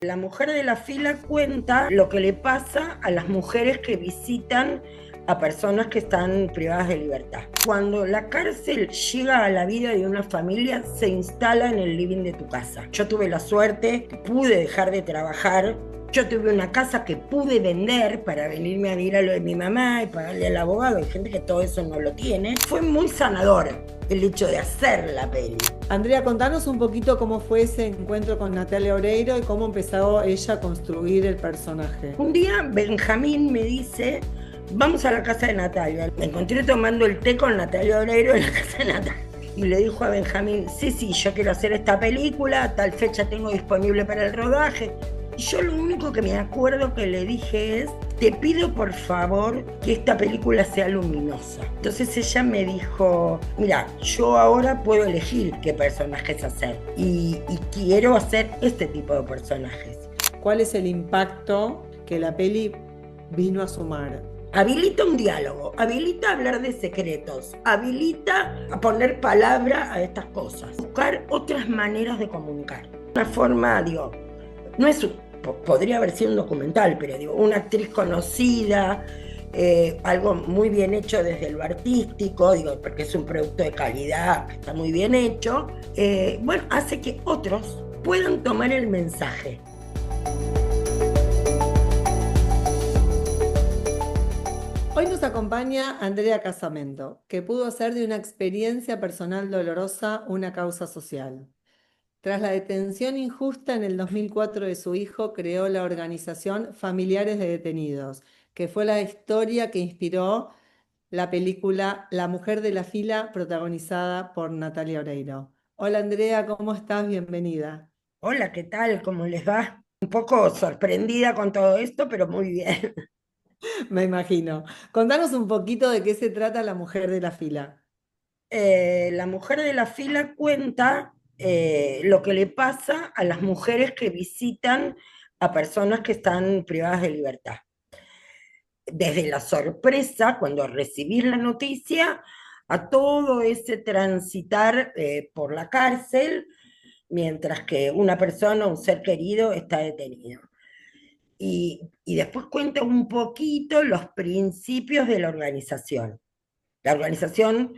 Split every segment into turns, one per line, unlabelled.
La mujer de la fila cuenta lo que le pasa a las mujeres que visitan a personas que están privadas de libertad. Cuando la cárcel llega a la vida de una familia, se instala en el living de tu casa. Yo tuve la suerte, pude dejar de trabajar. Yo tuve una casa que pude vender para venirme a vivir a lo de mi mamá y pagarle al abogado. Hay gente que todo eso no lo tiene. Fue muy sanador el hecho de hacer la peli.
Andrea, contanos un poquito cómo fue ese encuentro con Natalia Oreiro y cómo empezó ella a construir el personaje.
Un día Benjamín me dice, vamos a la casa de Natalia. Me encontré tomando el té con Natalia Oreiro en la casa de Natalia. Y le dijo a Benjamín, sí, yo quiero hacer esta película, tal fecha tengo disponible para el rodaje. Y yo lo único que me acuerdo que le dije es, te pido por favor que esta película sea luminosa. Entonces ella me dijo, mira, yo ahora puedo elegir qué personajes hacer y quiero hacer este tipo de personajes.
¿Cuál es el impacto que la peli vino a sumar?
Habilita un diálogo, habilita hablar de secretos, habilita a poner palabra a estas cosas, buscar otras maneras de comunicar. Una forma, digo, no es podría haber sido un documental, pero digo, una actriz conocida, algo muy bien hecho desde lo artístico, digo, porque es un producto de calidad, que está muy bien hecho, bueno, hace que otros puedan tomar el mensaje.
Hoy nos acompaña Andrea Casamento, que pudo hacer de una experiencia personal dolorosa una causa social. Tras la detención injusta en el 2004 de su hijo, creó la organización Familiares de Detenidos, que fue la historia que inspiró la película La mujer de la fila, protagonizada por Natalia Oreiro. Hola Andrea, ¿cómo estás? Bienvenida.
Hola, ¿qué tal? ¿Cómo les va? Un poco sorprendida con todo esto, pero muy bien.
Me imagino. Contanos un poquito de qué se trata La mujer de la fila.
La mujer de la fila cuenta lo que le pasa a las mujeres que visitan a personas que están privadas de libertad. Desde la sorpresa cuando recibís la noticia a todo ese transitar por la cárcel mientras que una persona, un ser querido, está detenido. Y después cuenta un poquito los principios de la organización. La organización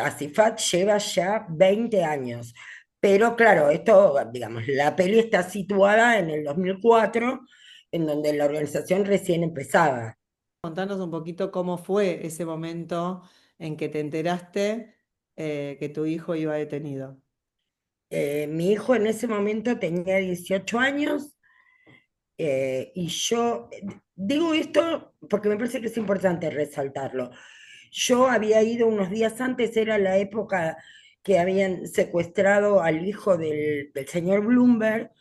Asifat lleva ya 20 años, pero claro, esto, digamos, la peli está situada en el 2004, en donde la organización recién empezaba.
Contanos un poquito cómo fue ese momento en que te enteraste que tu hijo iba detenido.
Mi hijo en ese momento tenía 18 años y yo digo esto porque me parece que es importante resaltarlo. Yo había ido unos días antes, era la época que habían secuestrado al hijo del señor Bloomberg,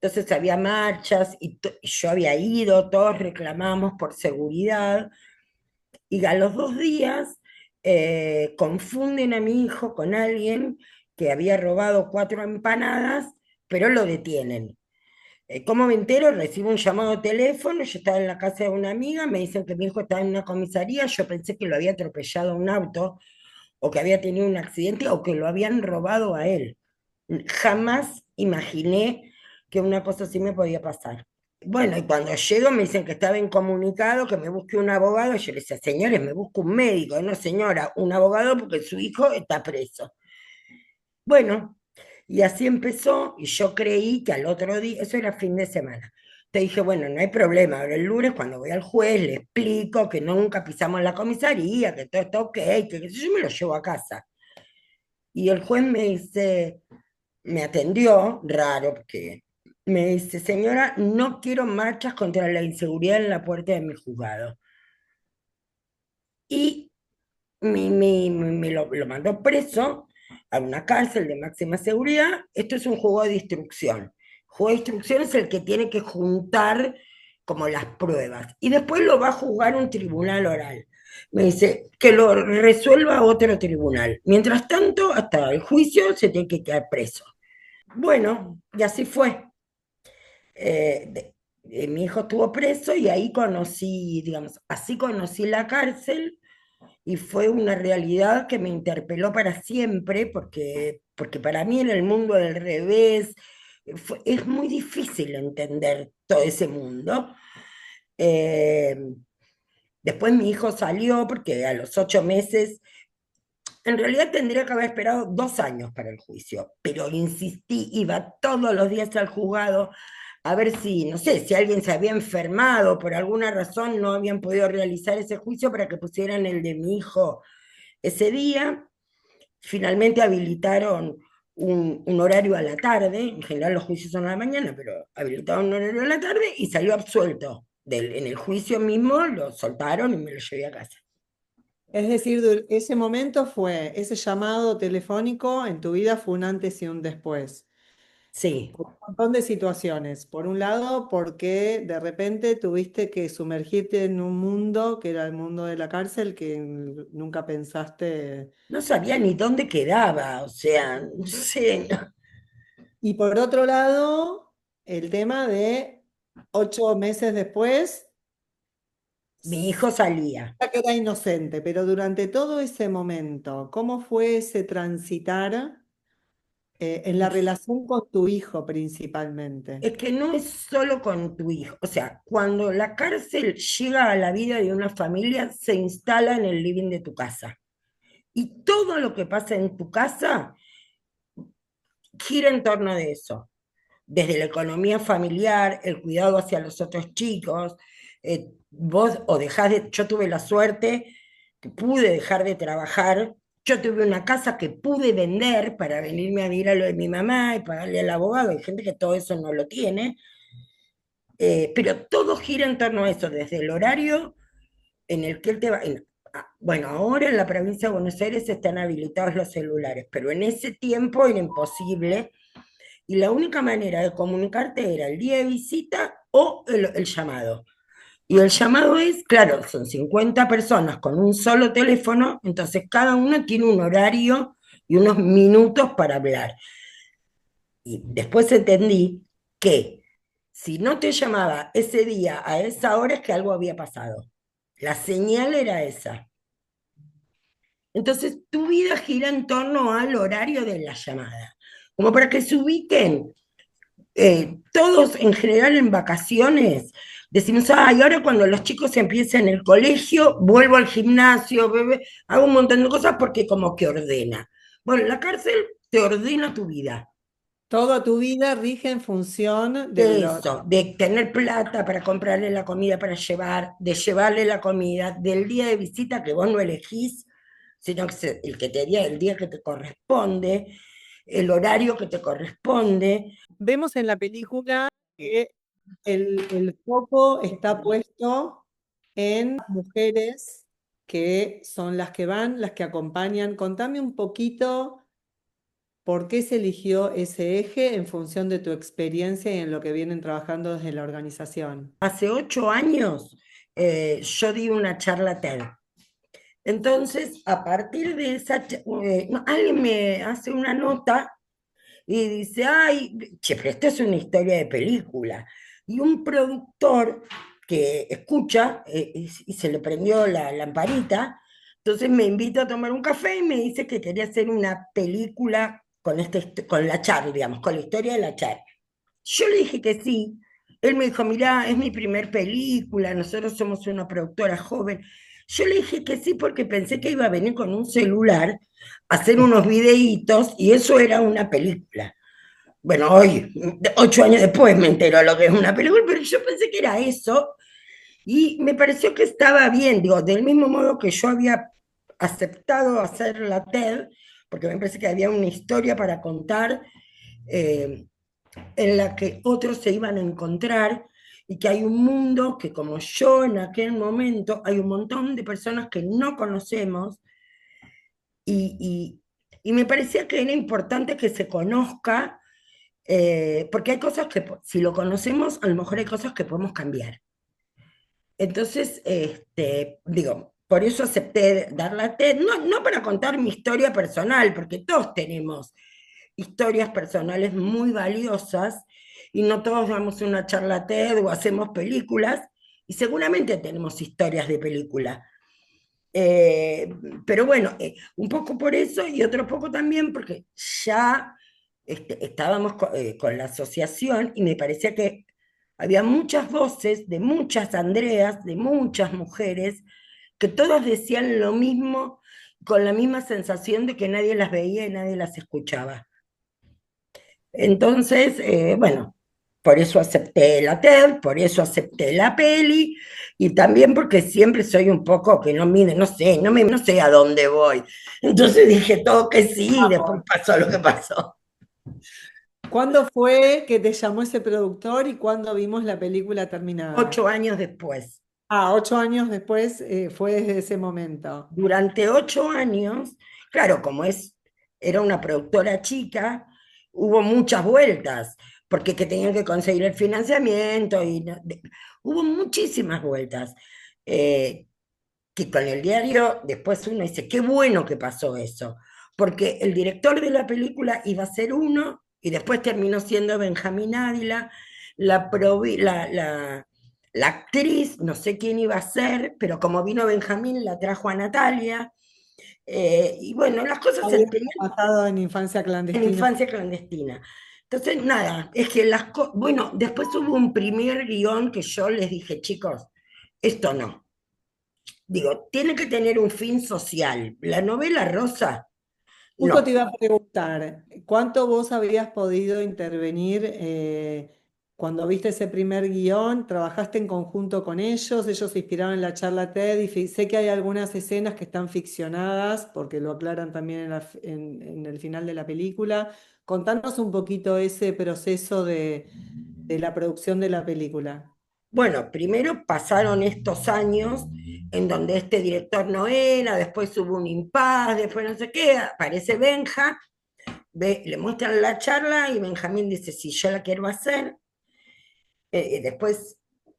entonces había marchas y yo había ido, todos reclamamos por seguridad, y a los 2 días confunden a mi hijo con alguien que había robado 4 empanadas, pero lo detienen. ¿Cómo me entero? Recibo un llamado de teléfono, yo estaba en la casa de una amiga, me dicen que mi hijo estaba en una comisaría, yo pensé que lo había atropellado un auto, o que había tenido un accidente, o que lo habían robado a él. Jamás imaginé que una cosa así me podía pasar. Bueno, y cuando llego me dicen que estaba incomunicado, que me busque un abogado. Yo le decía, señores, me busco un médico, no señora, un abogado porque su hijo está preso. Bueno, y así empezó, y yo creí que al otro día, eso era fin de semana. Te dije, bueno, no hay problema, ahora el lunes cuando voy al juez le explico que nunca pisamos la comisaría, que todo está ok, que yo me lo llevo a casa. Y el juez me dice, me atendió, raro, porque me dice, señora, no quiero marchas contra la inseguridad en la puerta de mi juzgado. Y lo mandó preso a una cárcel de máxima seguridad. Esto es un juego de instrucción. Juego de instrucción es el que tiene que juntar como las pruebas y después lo va a juzgar un tribunal oral. Me dice que lo resuelva otro tribunal. Mientras tanto, hasta el juicio se tiene que quedar preso. Bueno, y así fue. Mi hijo estuvo preso y ahí conocí, digamos, así conocí la cárcel y fue una realidad que me interpeló para siempre, porque para mí en el mundo del revés, Es muy difícil entender todo ese mundo. Eh, Después mi hijo salió porque a los 8 meses, en realidad tendría que haber esperado 2 años para el juicio, pero insistí, iba todos los días al juzgado a ver si, no sé, si alguien se había enfermado, por alguna razón no habían podido realizar ese juicio para que pusieran el de mi hijo ese día. Finalmente habilitaron un horario a la tarde, en general los juicios son a la mañana, pero habilitaron un horario a la tarde y salió absuelto. En el juicio mismo lo soltaron y me lo llevé a casa.
Es decir, ese momento fue, ese llamado telefónico en tu vida fue un antes y un después.
Sí,
Por un montón de situaciones. Por un lado, porque de repente tuviste que sumergirte en un mundo que era el mundo de la cárcel que nunca pensaste.
no sabía ni dónde quedaba, o sea, no sé,
Y por otro lado, el tema de 8 meses después,
mi hijo salía.
ya que era inocente, pero durante todo ese momento, ¿cómo fue ese transitar en la relación con tu hijo principalmente?
Es que no es solo con tu hijo, o sea, cuando la cárcel llega a la vida de una familia, se instala en el living de tu casa. Y todo lo que pasa en tu casa gira en torno de eso, desde la economía familiar, el cuidado hacia los otros chicos. Vos o dejás de, yo tuve la suerte que pude dejar de trabajar, yo tuve una casa que pude vender para venirme a vivir a lo de mi mamá y pagarle al abogado, hay gente que todo eso no lo tiene, pero todo gira en torno a eso, desde el horario en el que él te va. Bueno, ahora en la provincia de Buenos Aires están habilitados los celulares, pero en ese tiempo era imposible y la única manera de comunicarte era el día de visita o el llamado. Y el llamado es, claro, son 50 personas con un solo teléfono, entonces cada uno tiene un horario y unos minutos para hablar. Y después entendí que si no te llamaba ese día a esa hora es que algo había pasado. La señal era esa. Entonces tu vida gira en torno al horario de la llamada. Como para que se ubiquen, todos en general en vacaciones decimos, ay, ahora cuando los chicos empiezan el colegio, vuelvo al gimnasio, bebé, hago un montón de cosas porque como que ordena. Bueno, la cárcel te ordena tu vida.
Toda tu vida rige en función de
De
lo...
eso, de tener plata para comprarle la comida para llevar, de llevarle la comida, del día de visita que vos no elegís, sino que el que te día, el día que te corresponde, el horario que te corresponde.
Vemos en la película que el foco está puesto en mujeres que son las que van, las que acompañan. Contame un poquito por qué se eligió ese eje en función de tu experiencia y en lo que vienen trabajando desde la organización.
Hace 8 años yo di una charla TED. Entonces, a partir de esa, no, alguien me hace una nota y dice, ay, che, pero esto es una historia de película. Y un productor que escucha y se le prendió la lamparita, entonces me invita a tomar un café y me dice que quería hacer una película con, con la Char, digamos, con la historia de la Char. Yo le dije que sí. Él me dijo, mirá, es mi primer película, nosotros somos una productora joven. Yo le dije que sí porque pensé que iba a venir con un celular a hacer unos videitos y eso era una película. Bueno, hoy, 8 años después me enteró lo que es una película, pero yo pensé que era eso y me pareció que estaba bien, digo, del mismo modo que yo había aceptado hacer la TED, porque me parece que había una historia para contar, eh, en la que otros se iban a encontrar y que hay un mundo que como yo en aquel momento, hay un montón de personas que no conocemos y, y me parecía que era importante que se conozca, porque hay cosas que si lo conocemos, a lo mejor hay cosas que podemos cambiar. Entonces, digo, por eso acepté dar la TED, no, no para contar mi historia personal, porque todos tenemos historias personales muy valiosas y no todos damos una charla TED o hacemos películas y seguramente tenemos historias de película. Eh, pero bueno, un poco por eso y otro poco también porque ya estábamos con la asociación y me parecía que había muchas voces de muchas Andreas, de muchas mujeres, que todas decían lo mismo, con la misma sensación de que nadie las veía y nadie las escuchaba. Entonces, bueno, por eso acepté la TED, por eso acepté la peli, y también porque siempre soy un poco que no mide, no sé, no sé a dónde voy. Entonces dije todo que sí, y después pasó lo que pasó.
¿Cuándo fue que te llamó ese productor y cuándo vimos la película terminada?
8 años después.
8 años después, fue desde ese momento.
Durante 8 años, claro, era una productora chica, hubo muchas vueltas, porque que tenían que conseguir el financiamiento y hubo muchísimas vueltas. Eh, que con el diario después uno dice, qué bueno que pasó eso, porque el director de la película iba a ser uno y después terminó siendo Benjamín Ávila, la actriz, no sé quién iba a ser, pero como vino Benjamín la trajo a Natalia, y bueno, las cosas se
Había
tenían
pasado en Infancia
en
Clandestina.
infancia clandestina. Entonces, nada, es que bueno, después hubo un primer guión que yo les dije, chicos, esto no. Digo, tiene que tener un fin social. La novela rosa,
Justo te
no.
iba a preguntar, ¿cuánto vos habías podido intervenir cuando viste ese primer guión? ¿Trabajaste en conjunto con ellos? ¿Ellos se inspiraron en la charla TED? Y sé que hay algunas escenas que están ficcionadas, porque lo aclaran también en el final de la película. Contanos un poquito ese proceso de la producción de la película.
Bueno, primero pasaron estos años en donde este director no era, después hubo un impas, después no sé qué, aparece Benja, le muestran la charla y Benjamín dice, sí, yo la quiero hacer. Después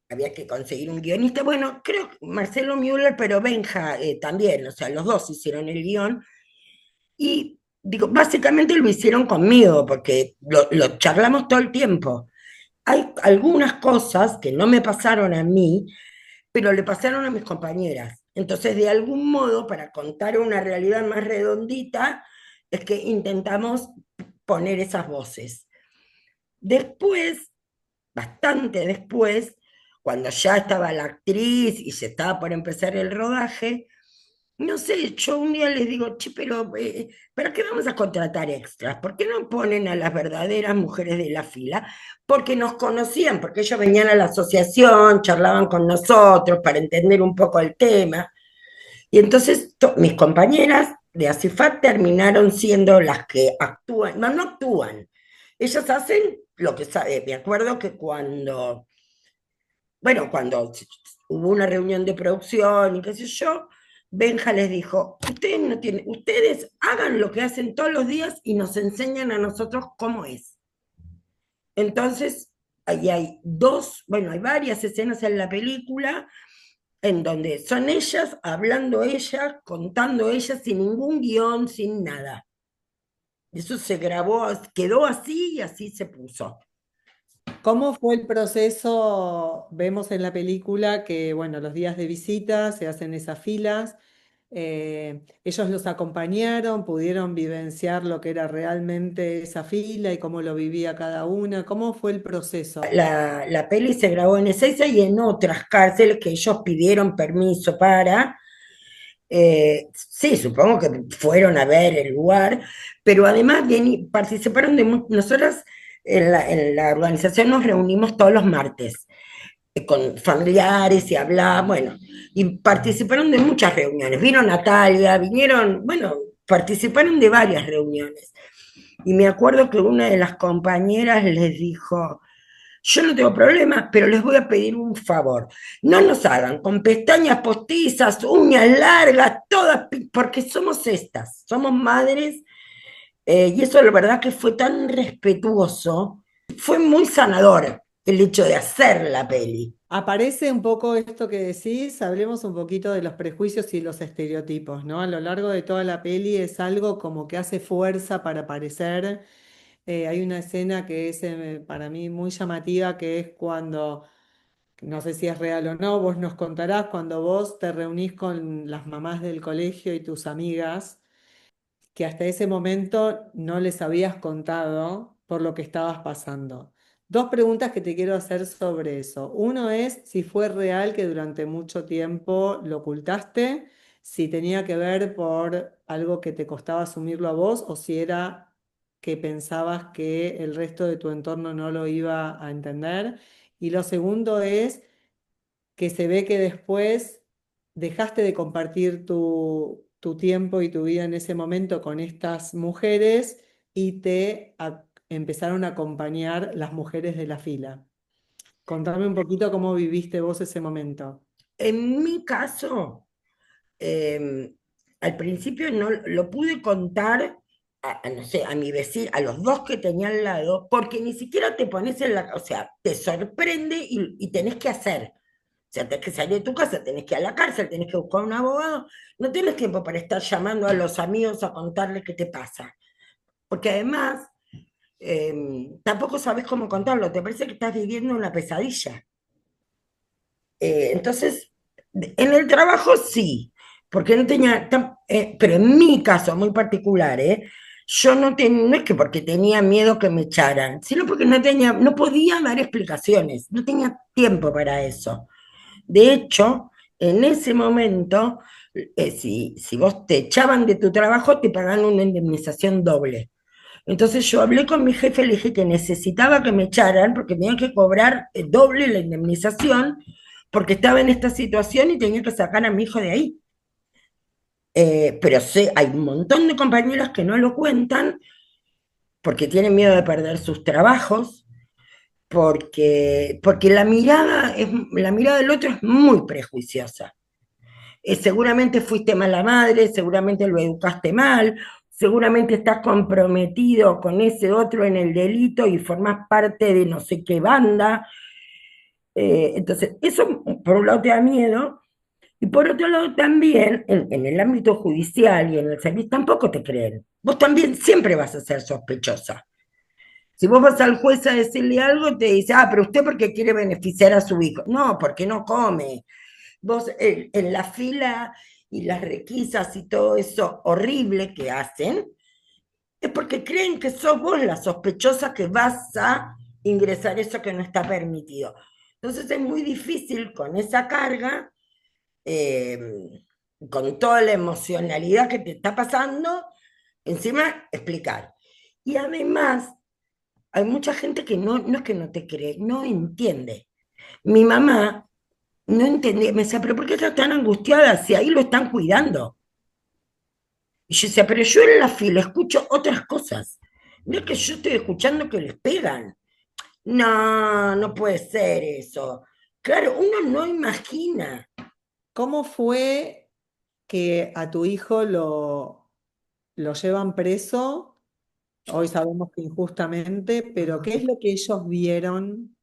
había que conseguir un guionista. Bueno, creo que Marcelo Müller, pero Benja también, o sea, los dos hicieron el guión. Y digo, básicamente lo hicieron conmigo, porque lo charlamos todo el tiempo. Hay algunas cosas que no me pasaron a mí, pero le pasaron a mis compañeras. Entonces, de algún modo, para contar una realidad más redondita, es que intentamos poner esas voces. Después, bastante después, cuando ya estaba la actriz y se estaba por empezar el rodaje, no sé, yo un día les digo, che, pero ¿para qué vamos a contratar extras? ¿Por qué no ponen a las verdaderas mujeres de la fila? Porque nos conocían, porque ellos venían a la asociación, charlaban con nosotros para entender un poco el tema. Y entonces mis compañeras de ACIFAT terminaron siendo las que actúan, no, no actúan, ellas hacen lo que saben. Me acuerdo que cuando hubo una reunión de producción y qué sé yo, Benja les dijo, ustedes no tienen, ustedes hagan lo que hacen todos los días y nos enseñan a nosotros cómo es. Entonces, ahí hay bueno, hay varias escenas en la película en donde son ellas, hablando ellas, contando ellas, sin ningún guión, sin nada. Eso se grabó, quedó así y así se puso.
¿Cómo fue el proceso? Vemos en la película que, bueno, los días de visita se hacen esas filas. Ellos los acompañaron, pudieron vivenciar lo que era realmente esa fila y cómo lo vivía cada una. ¿Cómo fue el proceso?
La peli se grabó en Ezeiza y en otras cárceles que ellos pidieron permiso para. Sí, supongo que fueron a ver el lugar, pero además participaron nosotras en la organización nos reunimos todos los martes con familiares y hablaba, bueno, y participaron de muchas reuniones. Vino Natalia, vinieron, bueno, participaron de varias reuniones. Y me acuerdo que una de las compañeras les dijo, yo no tengo problemas, pero les voy a pedir un favor. No nos hagan con pestañas postizas, uñas largas, todas, porque somos estas, somos madres, y eso la verdad que fue tan respetuoso, fue muy sanador el hecho de hacer la peli.
Aparece un poco esto que decís, hablemos un poquito de los prejuicios y los estereotipos, ¿no? A lo largo de toda la peli es algo como que hace fuerza para aparecer. Hay una escena que es para mí muy llamativa, que es cuando, no sé si es real o no, vos nos contarás, cuando vos te reunís con las mamás del colegio y tus amigas que hasta ese momento no les habías contado por lo que estabas pasando. Dos preguntas que te quiero hacer sobre eso. Uno es si fue real que durante mucho tiempo lo ocultaste, si tenía que ver por algo que te costaba asumirlo a vos o si era que pensabas que el resto de tu entorno no lo iba a entender. Y lo segundo es que se ve que después dejaste de compartir tu tiempo y tu vida en ese momento con estas mujeres y empezaron a acompañar las mujeres de la fila. Contame un poquito cómo viviste vos ese momento.
En mi caso, eh, al principio no lo pude contar no sé, a mi vecino, a los dos que tenía al lado, porque ni siquiera te pones en la, o sea, te sorprende y tenés que hacer. O sea, tenés que salir de tu casa, tenés que ir a la cárcel, tenés que buscar un abogado, no tienes tiempo para estar llamando a los amigos a contarles qué te pasa. Porque además, tampoco sabes cómo contarlo, te parece que estás viviendo una pesadilla. Entonces, en el trabajo sí, porque no tenía, pero en mi caso muy particular, yo no es que porque tenía miedo que me echaran, sino porque no podía dar explicaciones, no tenía tiempo para eso. De hecho, en ese momento, si vos te echaban de tu trabajo, te pagaban una indemnización doble. Entonces yo hablé con mi jefe, le dije que necesitaba que me echaran porque tenía que cobrar doble la indemnización porque estaba en esta situación y tenía que sacar a mi hijo de ahí. Pero sé, hay un montón de compañeras que no lo cuentan porque tienen miedo de perder sus trabajos, porque la mirada del otro es muy prejuiciosa. Seguramente fuiste mala madre, seguramente lo educaste mal, seguramente estás comprometido con ese otro en el delito y formás parte de no sé qué banda. Entonces, eso por un lado te da miedo, y por otro lado también, en el ámbito judicial y en el servicio, tampoco te creen. Vos también siempre vas a ser sospechosa. Si vos vas al juez a decirle algo, te dice, pero usted porque quiere beneficiar a su hijo. No, porque no come. Vos en la fila y las requisas y todo eso horrible que hacen, es porque creen que sos vos la sospechosa que vas a ingresar eso que no está permitido. Entonces es muy difícil con esa carga, eh, con toda la emocionalidad que te está pasando, encima explicar. Y además, hay mucha gente que no es que no te cree, no entiende. Mi mamá no entendía, me decía, pero ¿por qué estás tan angustiada si ahí lo están cuidando? Y yo decía, pero yo en la fila escucho otras cosas. No es que yo estoy escuchando que les pegan. No, no puede ser eso. Claro, uno no imagina.
¿Cómo fue que a tu hijo lo llevan preso? Hoy sabemos que injustamente, pero ¿qué es lo que ellos vieron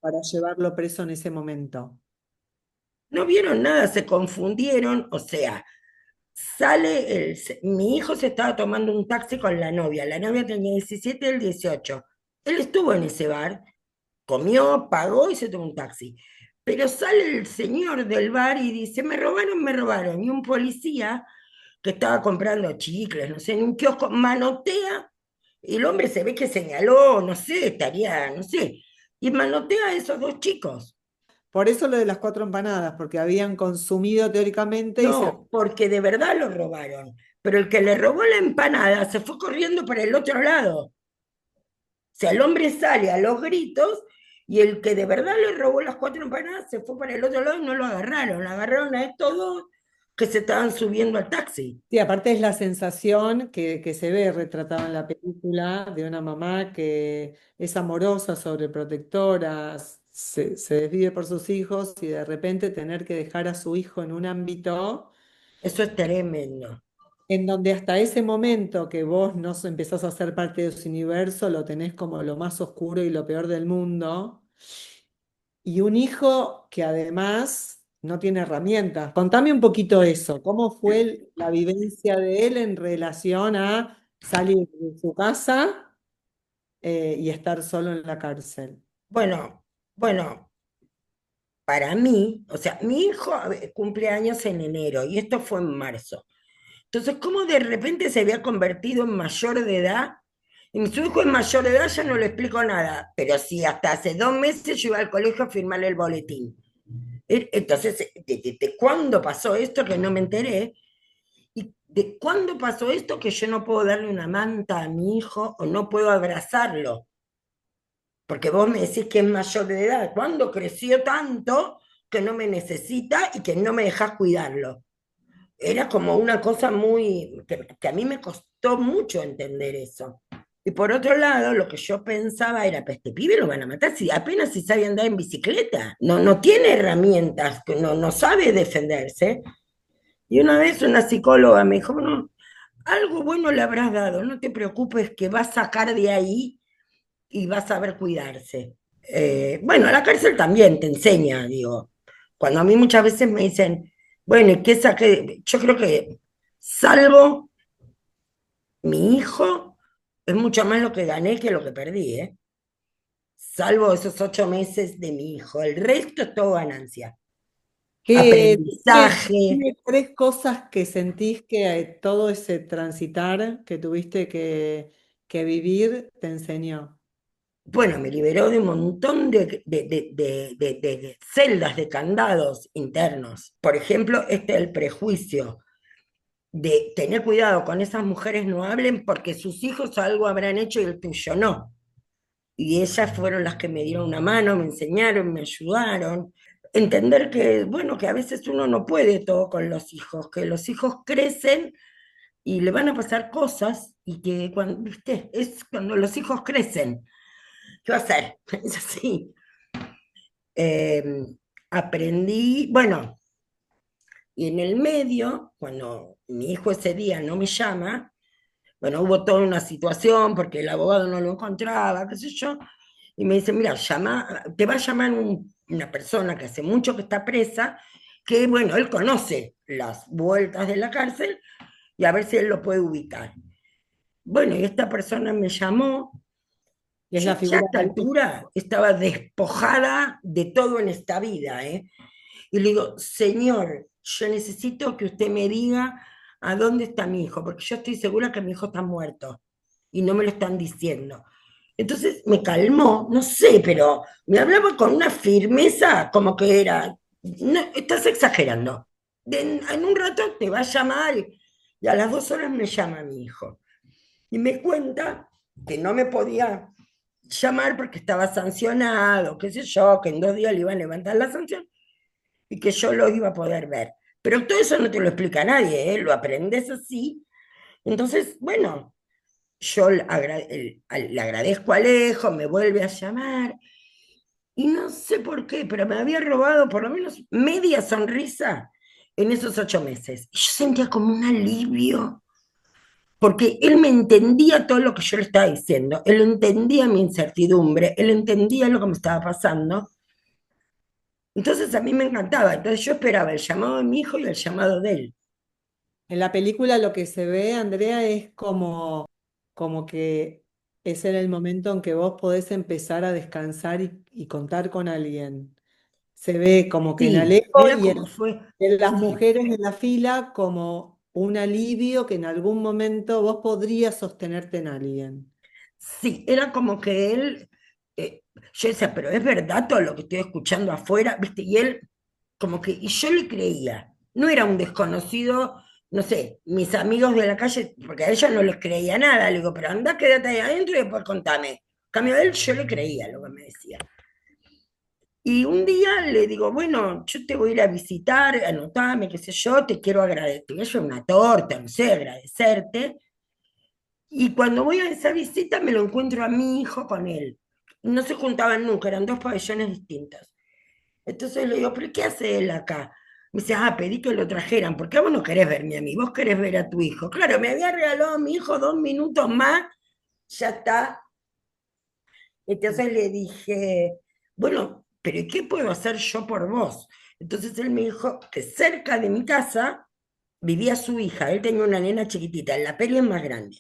para llevarlo preso en ese momento?
No vieron nada, se confundieron. O sea, mi hijo se estaba tomando un taxi con la novia tenía 17 y él 18. Él estuvo en ese bar, comió, pagó y se tomó un taxi. Pero sale el señor del bar y dice, me robaron, me robaron. Y un policía que estaba comprando chicles, no sé, en un kiosco, manotea, y el hombre se ve que señaló, no sé, estaría, no sé, y manotea a esos dos chicos.
Por eso lo de las cuatro empanadas, porque habían consumido teóricamente y se...
No, porque de verdad lo robaron. Pero el que le robó la empanada se fue corriendo para el otro lado. O sea, el hombre sale a los gritos y el que de verdad le robó las cuatro empanadas se fue para el otro lado y no lo agarraron. Agarraron a estos dos que se estaban subiendo al taxi.
Sí, aparte es la sensación que se ve retratada en la película de una mamá que es amorosa, sobreprotectora, se desvive por sus hijos y de repente tener que dejar a su hijo en un ámbito
Eso es tremendo.
en donde hasta ese momento que vos no empezás a ser parte de su universo, lo tenés como lo más oscuro y lo peor del mundo, y un hijo que además no tiene herramientas. Contame un poquito eso, ¿cómo fue la vivencia de él en relación a salir de su casa y estar solo en la cárcel?
Bueno, bueno, para mí, o sea, mi hijo cumple años en enero y esto fue en marzo. Entonces, ¿cómo de repente se había convertido en mayor de edad? Y su hijo es mayor de edad, ya no le explico nada, pero sí, hasta hace 2 meses yo iba al colegio a firmarle el boletín. Entonces, ¿de cuándo pasó esto que no me enteré? ¿Y de cuándo pasó esto que yo no puedo darle una manta a mi hijo o no puedo abrazarlo? Porque vos me decís que es mayor de edad. ¿Cuándo creció tanto que no me necesita y que no me dejás cuidarlo? Era como una cosa muy, que a mí me costó mucho entender eso. Y por otro lado, lo que yo pensaba era, pues este pibe lo van a matar si apenas si sabe andar en bicicleta, no tiene herramientas, no sabe defenderse. Y una vez una psicóloga me dijo, bueno, algo bueno le habrás dado, no te preocupes que va a sacar de ahí y va a saber cuidarse. Bueno, la cárcel también te enseña, digo. Cuando a mí muchas veces me dicen, bueno, ¿y qué saqué? Yo creo que salvo mi hijo, es mucho más lo que gané que lo que perdí, ¿eh? Salvo esos 8 meses de mi hijo. El resto es todo ganancia. Aprendizaje.
Dime tres cosas que sentís que todo ese transitar que tuviste que vivir te enseñó.
Bueno, me liberó de un montón de celdas, de candados internos. Por ejemplo, el prejuicio de tener cuidado con esas mujeres, no hablen porque sus hijos algo habrán hecho y el tuyo no. Y ellas fueron las que me dieron una mano, me enseñaron, me ayudaron. Entender que, bueno, que a veces uno no puede todo con los hijos, que los hijos crecen y le van a pasar cosas y que cuando, viste, es cuando los hijos crecen. ¿Qué va a hacer? Es así. Eh, aprendí, bueno, y en el medio, cuando mi hijo ese día no me llama, bueno, hubo toda una situación porque el abogado no lo encontraba, qué sé yo, y me dice, mira, te va a llamar una persona que hace mucho que está presa, que bueno, él conoce las vueltas de la cárcel y a ver si él lo puede ubicar. Bueno, y esta persona me llamó,
Y es
yo
la
ya a
figura
esta
del
altura estaba despojada de todo en esta vida, ¿eh? Y le digo, señor, yo necesito que usted me diga a dónde está mi hijo, porque yo estoy segura que mi hijo está muerto y no me lo están diciendo. Entonces me calmó, no sé, pero me hablaba con una firmeza como que era, no, estás exagerando. En un rato te va a llamar y a las 2 horas me llama mi hijo. Y me cuenta que no me podía llamar porque estaba sancionado, qué sé yo, que en 2 días le iban a levantar la sanción y que yo lo iba a poder ver. Pero todo eso no te lo explica nadie, ¿eh? Lo aprendes así. Entonces, bueno, yo le agradezco a Alejo, me vuelve a llamar, y no sé por qué, pero me había robado por lo menos media sonrisa en esos 8 meses. Y yo sentía como un alivio, porque él me entendía todo lo que yo le estaba diciendo, él entendía mi incertidumbre, él entendía lo que me estaba pasando. Entonces a mí me encantaba, entonces yo esperaba el llamado de mi hijo y el llamado de él.
En la película lo que se ve, Andrea, es como que es en el momento en que vos podés empezar a descansar y contar con alguien. Se ve como que en
Sí,
Alejo
mira
y
cómo fue.
en las
Sí,
mujeres en la fila como un alivio que en algún momento vos podrías sostenerte en alguien.
sí, era como que él, yo decía, pero es verdad todo lo que estoy escuchando afuera, ¿viste? Y él, como que, y yo le creía, no era un desconocido, no sé, mis amigos de la calle, porque a ellos no les creía nada, le digo, pero anda, quédate ahí adentro y después contame. En cambio a él, yo le creía lo que me decía. Y un día le digo, bueno, yo te voy a ir a visitar, anotame, qué sé yo, te quiero agradecer, te voy a llevar una torta, no sé, agradecerte. Y cuando voy a esa visita me lo encuentro a mi hijo con él. No se juntaban nunca, eran dos pabellones distintos. Entonces le digo, ¿pero qué hace él acá? Me dice, pedí que lo trajeran, porque vos no querés verme a mí, vos querés ver a tu hijo. Claro, me había regalado a mi hijo 2 minutos más, ya está. Entonces le dije, bueno, pero ¿y qué puedo hacer yo por vos? Entonces él me dijo que cerca de mi casa vivía su hija, él tenía una nena chiquitita, en la peli es más grande,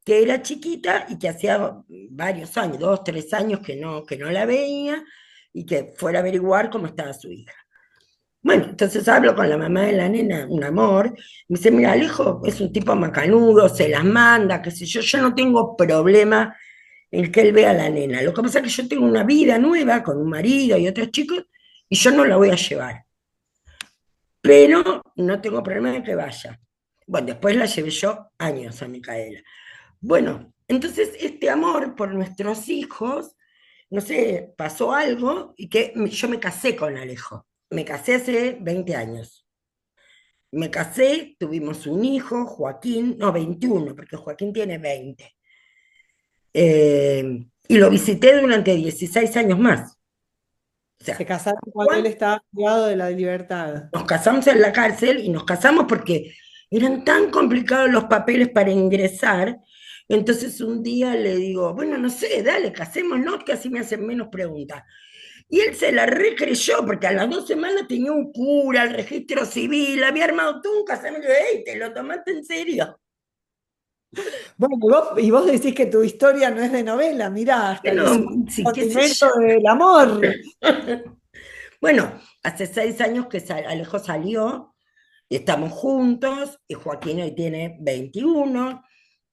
que era chiquita y que hacía varios años, 2, 3 años que no la veía y que fuera a averiguar cómo estaba su hija. Bueno, entonces hablo con la mamá de la nena, un amor, me dice, mira, Alejo es un tipo macanudo, se las manda, qué sé yo no tengo problema en que él vea a la nena. Lo que pasa es que yo tengo una vida nueva con un marido y otros chicos y yo no la voy a llevar, pero no tengo problema en que vaya. Bueno, después la llevé yo años a Micaela. Bueno, entonces este amor por nuestros hijos, no sé, pasó algo y que yo me casé con Alejo. Me casé hace 20 años. Me casé, tuvimos un hijo, Joaquín, no, 21, porque Joaquín tiene 20. Y lo visité durante 16 años más. O
Se
sea,
casaron cuando él
Juan,
estaba privado de la libertad.
nos casamos en la cárcel y nos casamos porque eran tan complicados los papeles para ingresar. Entonces un día le digo, bueno, no sé, dale, casémonos, que así me hacen menos preguntas. Y él se la recreyó, porque a las 2 semanas tenía un cura, el registro civil, había armado tú un casamiento. ¡Ey, te lo tomaste en serio!
Bueno, y vos decís que tu historia no es de novela, mirá, hasta que
Bueno,
surgió un
sí, qué sé
condimento
yo.
del amor.
Bueno, hace 6 años que Alejo salió, y estamos juntos, y Joaquín hoy tiene 21,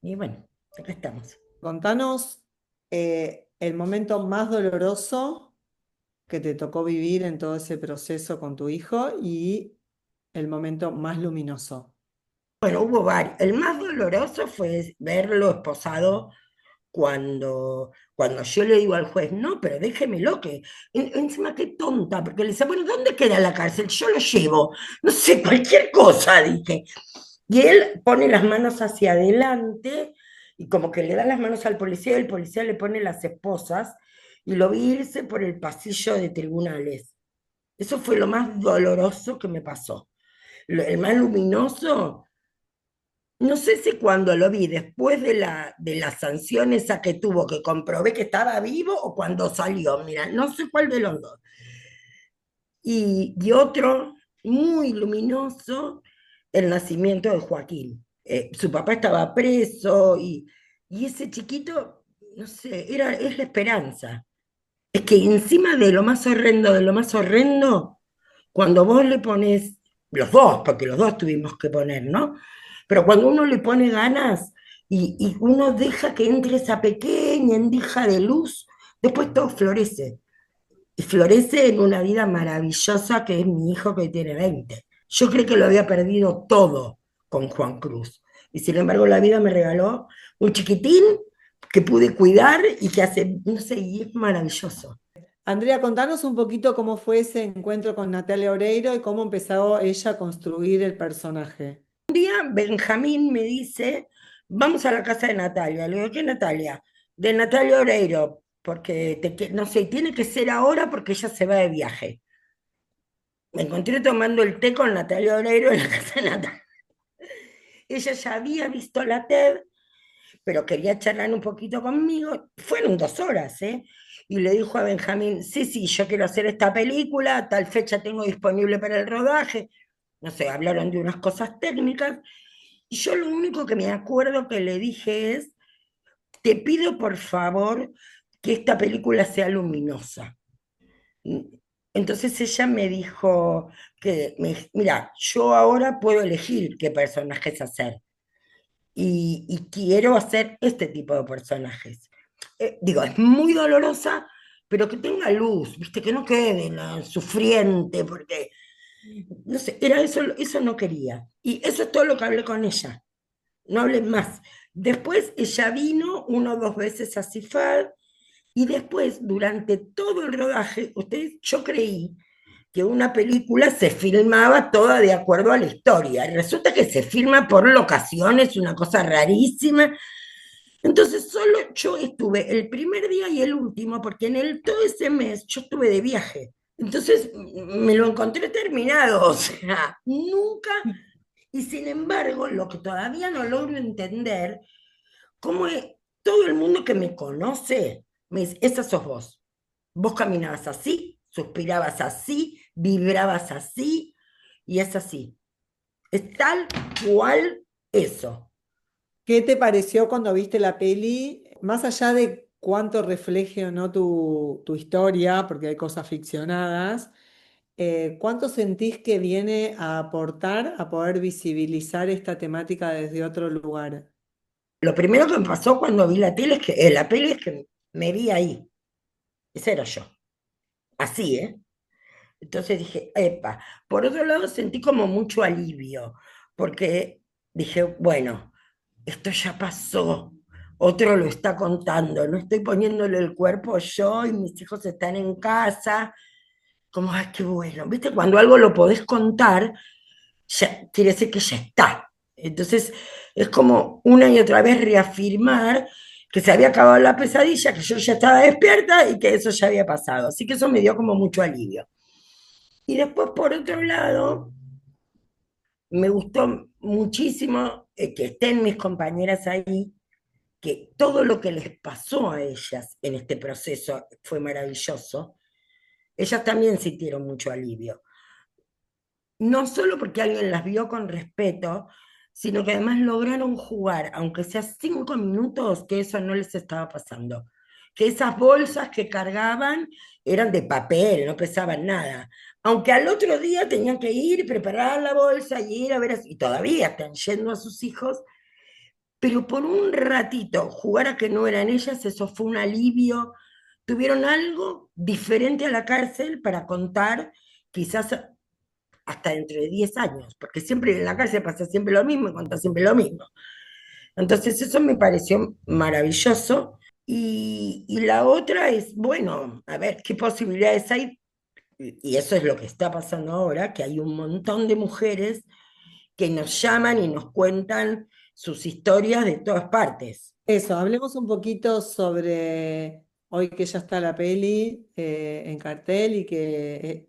y bueno, acá estamos.
Contanos el momento más doloroso que te tocó vivir en todo ese proceso con tu hijo y el momento más luminoso.
Bueno, hubo varios. El más doloroso fue verlo esposado cuando yo le digo al juez, no, pero déjemelo que, encima qué tonta, porque le dice, bueno, ¿dónde queda la cárcel? Yo lo llevo, no sé, cualquier cosa, dije. Y él pone las manos hacia adelante y como que le da las manos al policía y el policía le pone las esposas y lo vi irse por el pasillo de tribunales. Eso fue lo más doloroso que me pasó. El más luminoso, no sé si cuando lo vi, después de la sanción esa que tuvo, que comprobé que estaba vivo, o cuando salió, mira, no sé cuál de los dos. Y otro muy luminoso, el nacimiento de Joaquín. Su papá estaba preso y ese chiquito, no sé, es la esperanza. Es que encima de lo más horrendo, cuando vos le pones, los dos, porque los dos tuvimos que poner, ¿no? Pero cuando uno le pone ganas y uno deja que entre esa pequeña endija de luz, después todo florece. Y florece en una vida maravillosa que es mi hijo que tiene 20. Yo creo que lo había perdido todo con Juan Cruz. Y sin embargo la vida me regaló un chiquitín que pude cuidar y que hace, no sé, y es maravilloso.
Andrea, contanos un poquito cómo fue ese encuentro con Natalia Oreiro y cómo empezó ella a construir el personaje.
Benjamín me dice, vamos a la casa de Natalia. Le digo, ¿qué Natalia? De Natalia Oreiro, porque no sé, tiene que ser ahora porque ella se va de viaje. Me encontré tomando el té con Natalia Oreiro en la casa de Natalia. Ella ya había visto la TED, pero quería charlar un poquito conmigo. Fueron 2 horas, ¿eh? Y le dijo a Benjamín, sí, sí, yo quiero hacer esta película, tal fecha tengo disponible para el rodaje. No sé, hablaron de unas cosas técnicas. Y yo lo único que me acuerdo que le dije es, te pido por favor que esta película sea luminosa. Entonces ella me dijo que, mira, yo ahora puedo elegir qué personajes hacer y quiero hacer este tipo de personajes. Digo, es muy dolorosa, pero que tenga luz, ¿viste? Que no quede sufriente, porque, no sé, era eso no quería. Y eso es todo lo que hablé con ella. No hablé más. Después ella vino 1 o 2 veces a CIFAD y después, durante todo el rodaje, yo creí que una película se filmaba toda de acuerdo a la historia. Y resulta que se filma por locaciones, una cosa rarísima. Entonces solo yo estuve el primer día y el último, porque todo ese mes yo estuve de viaje. Entonces me lo encontré terminado, o sea, nunca, y sin embargo, lo que todavía no logro entender, cómo todo el mundo que me conoce me dice, esa sos vos. Vos caminabas así, suspirabas así, vibrabas así, y es así. Es tal cual eso.
¿Qué te pareció cuando viste la peli? Más allá de cuánto refleje o no tu historia, porque hay cosas ficcionadas, ¿Cuánto sentís que viene a aportar a poder visibilizar esta temática desde otro lugar?
Lo primero que me pasó cuando vi la tele es que, la peli es que me vi ahí. Ese era yo. Así, ¿eh? Entonces dije, epa. Por otro lado, sentí como mucho alivio, porque dije, bueno, esto ya pasó, otro lo está contando, no estoy poniéndole el cuerpo yo y mis hijos están en casa, como, ay, qué bueno, ¿viste? Cuando algo lo podés contar, ya quiere decir que ya está. Entonces, es como una y otra vez reafirmar que se había acabado la pesadilla, que yo ya estaba despierta y que eso ya había pasado. Así que eso me dio como mucho alivio. Y después, por otro lado, me gustó muchísimo que estén mis compañeras ahí, que todo lo que les pasó a ellas en este proceso fue maravilloso. Ellas también sintieron mucho alivio. No solo porque alguien las vio con respeto, sino que además lograron jugar, aunque sea 5 minutos, que eso no les estaba pasando. Que esas bolsas que cargaban eran de papel, no pesaban nada. Aunque al otro día tenían que ir, preparar la bolsa y ir a ver, y todavía están yendo a sus hijos, pero por un ratito jugar a que no eran ellas, eso fue un alivio. Tuvieron algo diferente a la cárcel para contar, quizás hasta dentro de 10 años, porque siempre en la cárcel pasa siempre lo mismo y cuenta siempre lo mismo. Entonces eso me pareció maravilloso. Y la otra es, bueno, a ver, ¿qué posibilidades hay? Y eso es lo que está pasando ahora, que hay un montón de mujeres que nos llaman y nos cuentan sus historias de todas partes.
Eso, hablemos un poquito sobre hoy que ya está la peli en cartel y que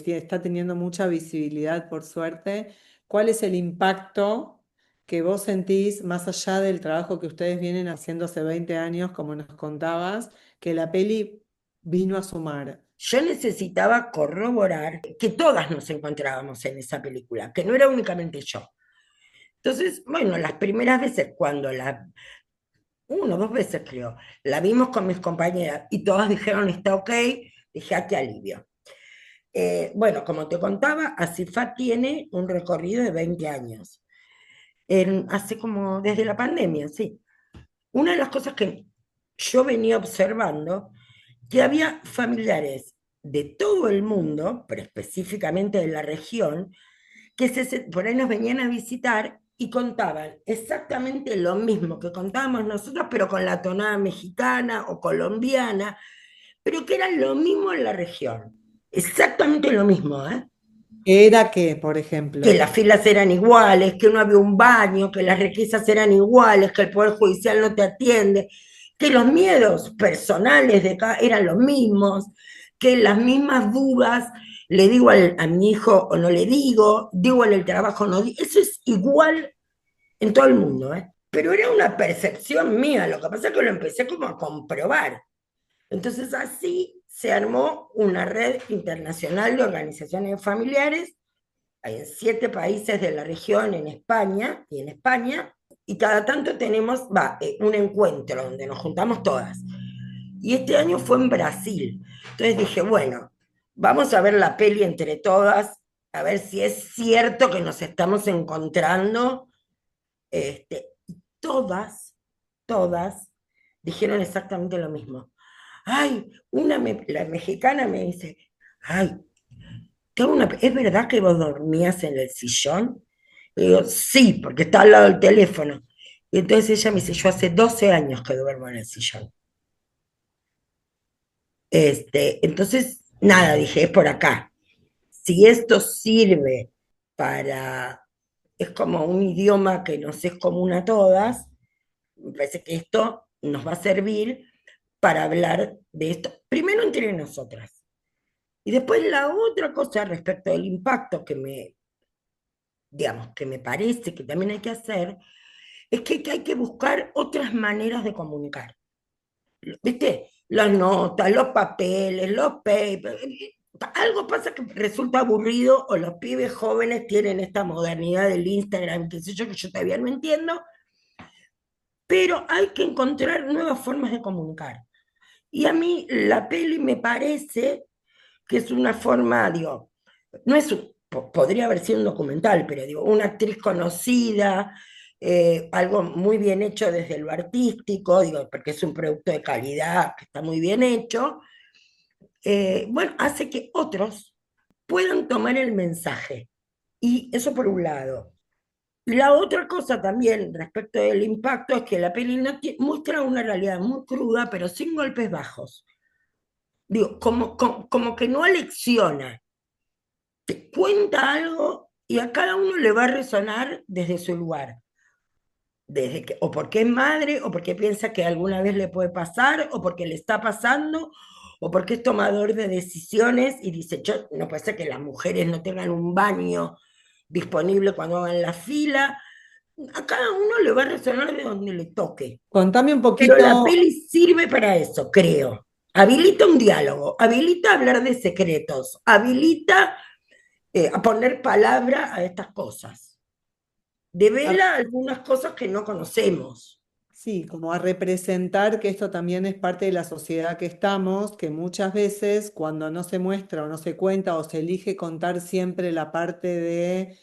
está teniendo mucha visibilidad por suerte. ¿Cuál es el impacto que vos sentís más allá del trabajo que ustedes vienen haciendo hace 20 años, como nos contabas, que la peli vino a sumar?
Yo necesitaba corroborar que todas nos encontrábamos en esa película, que no era únicamente yo. Entonces, bueno, las primeras veces cuando uno, 2 veces creo, la vimos con mis compañeras y todas dijeron está ok, dije, ah, qué alivio. Bueno, como te contaba, Asifat tiene un recorrido de 20 años, hace como desde la pandemia, sí. Una de las cosas que yo venía observando, que había familiares de todo el mundo, pero específicamente de la región, que por ahí nos venían a visitar y contaban exactamente lo mismo que contábamos nosotros, pero con la tonada mexicana o colombiana, pero que era lo mismo en la región. Exactamente lo mismo, ¿eh?
¿Era qué, por
Que
ejemplo?
las filas eran iguales, que no había un baño, que las requisas eran iguales, que el Poder Judicial no te atiende, que los miedos personales de cada eran los mismos, que las mismas dudas, le digo a mi hijo o no le digo en el trabajo no digo, eso es igual en todo el mundo, ¿eh? Pero era una percepción mía, lo que pasa es que lo empecé como a comprobar. Entonces así se armó una red internacional de organizaciones familiares en 7 países de la región, en España y en España, y cada tanto tenemos un encuentro donde nos juntamos todas. Y este año fue en Brasil. Entonces dije, bueno, vamos a ver la peli entre todas, a ver si es cierto que nos estamos encontrando. Todas, todas dijeron exactamente lo mismo. Ay, la mexicana me dice, ay, ¿es verdad que vos dormías en el sillón? Y digo, sí, porque está al lado del teléfono. Y entonces ella me dice, yo hace 12 años que duermo en el sillón. Entonces, nada, dije, es por acá. Si esto sirve para, es como un idioma que nos es común a todas, me parece que esto nos va a servir para hablar de esto, primero entre nosotras. Y después la otra cosa respecto del impacto digamos, que me parece que también hay que hacer, es que hay que buscar otras maneras de comunicar. ¿Viste? Las notas, los papeles, los papers. Algo pasa que resulta aburrido o los pibes jóvenes tienen esta modernidad del Instagram, qué sé yo, que yo todavía no entiendo, pero hay que encontrar nuevas formas de comunicar. Y a mí la peli me parece que es una forma, digo, no es podría haber sido un documental, pero digo, una actriz conocida, algo muy bien hecho desde lo artístico, digo, porque es un producto de calidad que está muy bien hecho, bueno, hace que otros puedan tomar el mensaje. Y eso por un lado. La otra cosa también respecto del impacto es que la peli no muestra una realidad muy cruda, pero sin golpes bajos. Digo, como que no alecciona, te cuenta algo y a cada uno le va a resonar desde su lugar. Desde que, o porque es madre, o porque piensa que alguna vez le puede pasar, o porque le está pasando, o porque es tomador de decisiones y dice, yo, no puede ser que las mujeres no tengan un baño disponible cuando hagan la fila. A cada uno le va a resonar de donde le toque.
Contame un
Pero la
poquito.
peli sirve para eso, creo. Habilita un diálogo, habilita hablar de secretos, habilita a poner palabra a estas cosas. Devela algunas cosas que no conocemos.
Sí, como a representar que esto también es parte de la sociedad que estamos, que muchas veces cuando no se muestra o no se cuenta o se elige contar siempre la parte de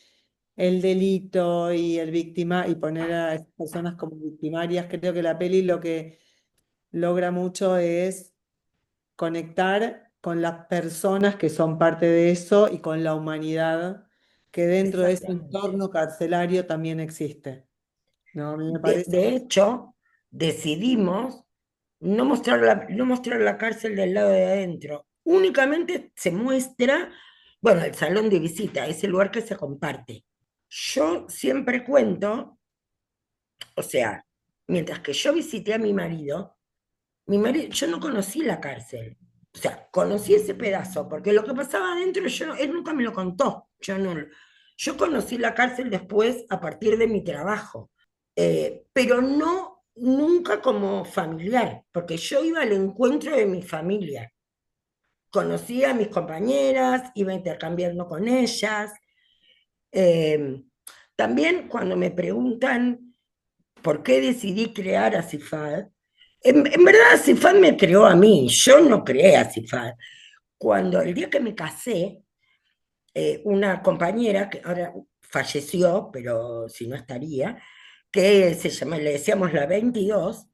el delito y el víctima y poner a esas personas como victimarias, creo que la peli lo que logra mucho es conectar con las personas que son parte de eso y con la humanidad que dentro de ese
Exactamente.
entorno carcelario también existe. ¿No? A mí me
De,
parece.
de hecho, decidimos no mostrar la cárcel del lado de adentro. Únicamente se muestra, bueno, el salón de visita, ese lugar que se comparte. Yo siempre cuento, o sea, mientras que yo visité a mi marido, yo no conocí la cárcel. O sea, conocí ese pedazo, porque lo que pasaba adentro, él nunca me lo contó. Yo conocí la cárcel después a partir de mi trabajo, pero no nunca como familiar, porque yo iba al encuentro de mi familia. Conocía a mis compañeras, iba intercambiando con ellas. eh, También cuando me preguntan por qué decidí crear a Cifad, en verdad Cifad me creó a mí, yo no creé a Cifad. Cuando el día que me casé, una compañera que ahora falleció, pero si no estaría, que se llama, le decíamos la 22,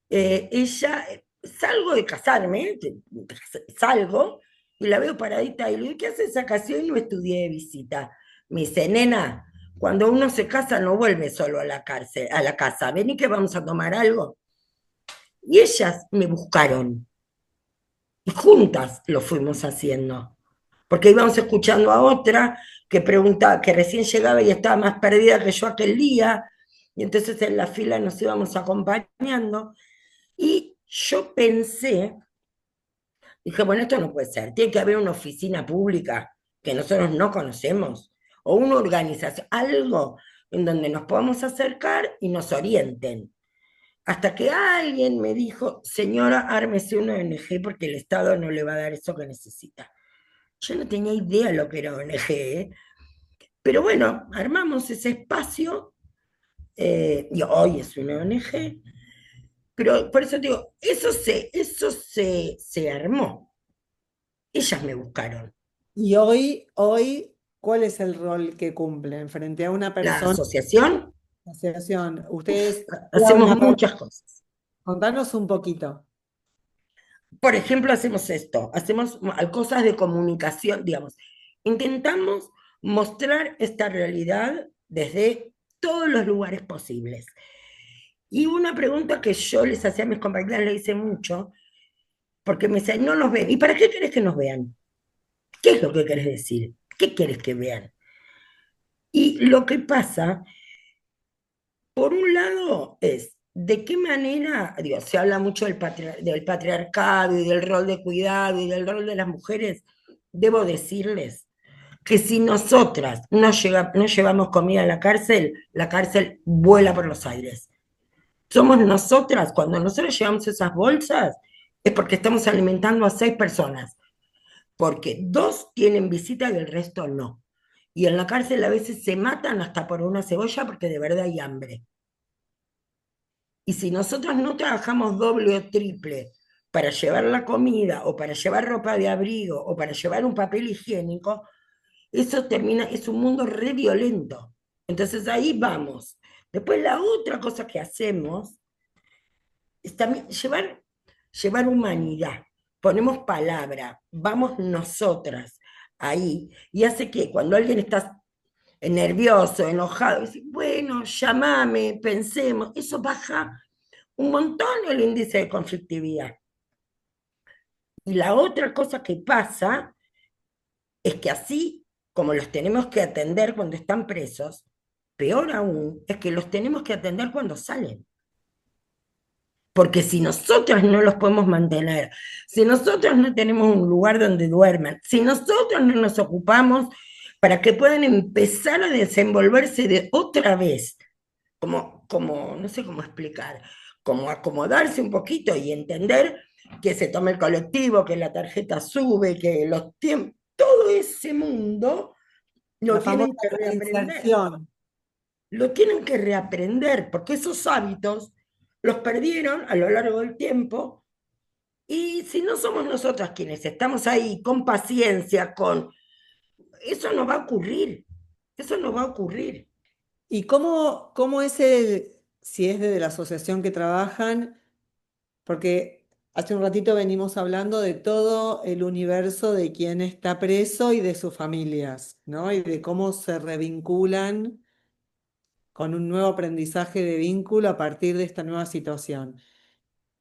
ella, salgo de casarme, salgo y la veo paradita y le digo, ¿qué haces acá? Si hoy no estudié de visita. Me dice, nena, cuando uno se casa no vuelve solo a la cárcel, a la casa, vení que vamos a tomar algo. Y ellas me buscaron y juntas lo fuimos haciendo, porque íbamos escuchando a otra que preguntaba, que recién llegaba y estaba más perdida que yo aquel día, y entonces en la fila nos íbamos acompañando, y yo pensé, dije, bueno, esto no puede ser, tiene que haber una oficina pública que nosotros no conocemos, o una organización, algo en donde nos podamos acercar y nos orienten. Hasta que alguien me dijo, señora, ármese una ONG porque el Estado no le va a dar eso que necesita. Yo no tenía idea lo que era ONG, ¿eh? Pero bueno, armamos ese espacio y hoy es una ONG, pero por eso digo, se armó. Ellas me buscaron.
Y hoy, ¿cuál es el rol que cumplen frente a una
La
persona,
asociación,
asociación?
uf,
Ustedes
hacemos muchas cosas.
contanos un poquito.
Por ejemplo, hacemos esto, hacemos cosas de comunicación, digamos, intentamos mostrar esta realidad desde todos los lugares posibles. Y una pregunta que yo les hacía a mis compañeras, le hice mucho, porque me decían, no nos ven. ¿Y para qué querés que nos vean? ¿Qué es lo que querés decir? ¿Qué querés que vean? Y lo que pasa, por un lado, es de qué manera, digo, se habla mucho del patriarcado y del rol de cuidado y del rol de las mujeres. Debo decirles que si nosotras no llevamos comida a la cárcel vuela por los aires. Somos nosotras, cuando nosotros llevamos esas bolsas, es porque estamos alimentando a 6 personas, porque 2 tienen visita y el resto no. Y en la cárcel a veces se matan hasta por una cebolla porque de verdad hay hambre. Y si nosotros no trabajamos doble o triple para llevar la comida o para llevar ropa de abrigo o para llevar un papel higiénico, eso termina, es un mundo re violento. Entonces ahí vamos. Después la otra cosa que hacemos es también llevar humanidad. Ponemos palabra, vamos nosotras ahí. Y hace que cuando alguien está nervioso, enojado, dice, bueno, llámame, pensemos, eso baja un montón el índice de conflictividad. Y la otra cosa que pasa es que así como los tenemos que atender cuando están presos, peor aún es que los tenemos que atender cuando salen. Porque si nosotros no los podemos mantener, si nosotros no tenemos un lugar donde duerman, si nosotros no nos ocupamos para que puedan empezar a desenvolverse de otra vez, como no sé cómo explicar, como acomodarse un poquito y entender que se tome el colectivo, que la tarjeta sube, que los tiempos, todo ese mundo lo
La
tienen
famosa
que reaprender.
reinserción.
Lo tienen que reaprender, porque esos hábitos los perdieron a lo largo del tiempo. Y si no somos nosotras quienes estamos ahí con paciencia, eso no va a ocurrir. Eso no va a ocurrir.
¿Y cómo es el, si es de la asociación que trabajan? Porque hace un ratito venimos hablando de todo el universo de quien está preso y de sus familias, ¿no? Y de cómo se revinculan con un nuevo aprendizaje de vínculo a partir de esta nueva situación.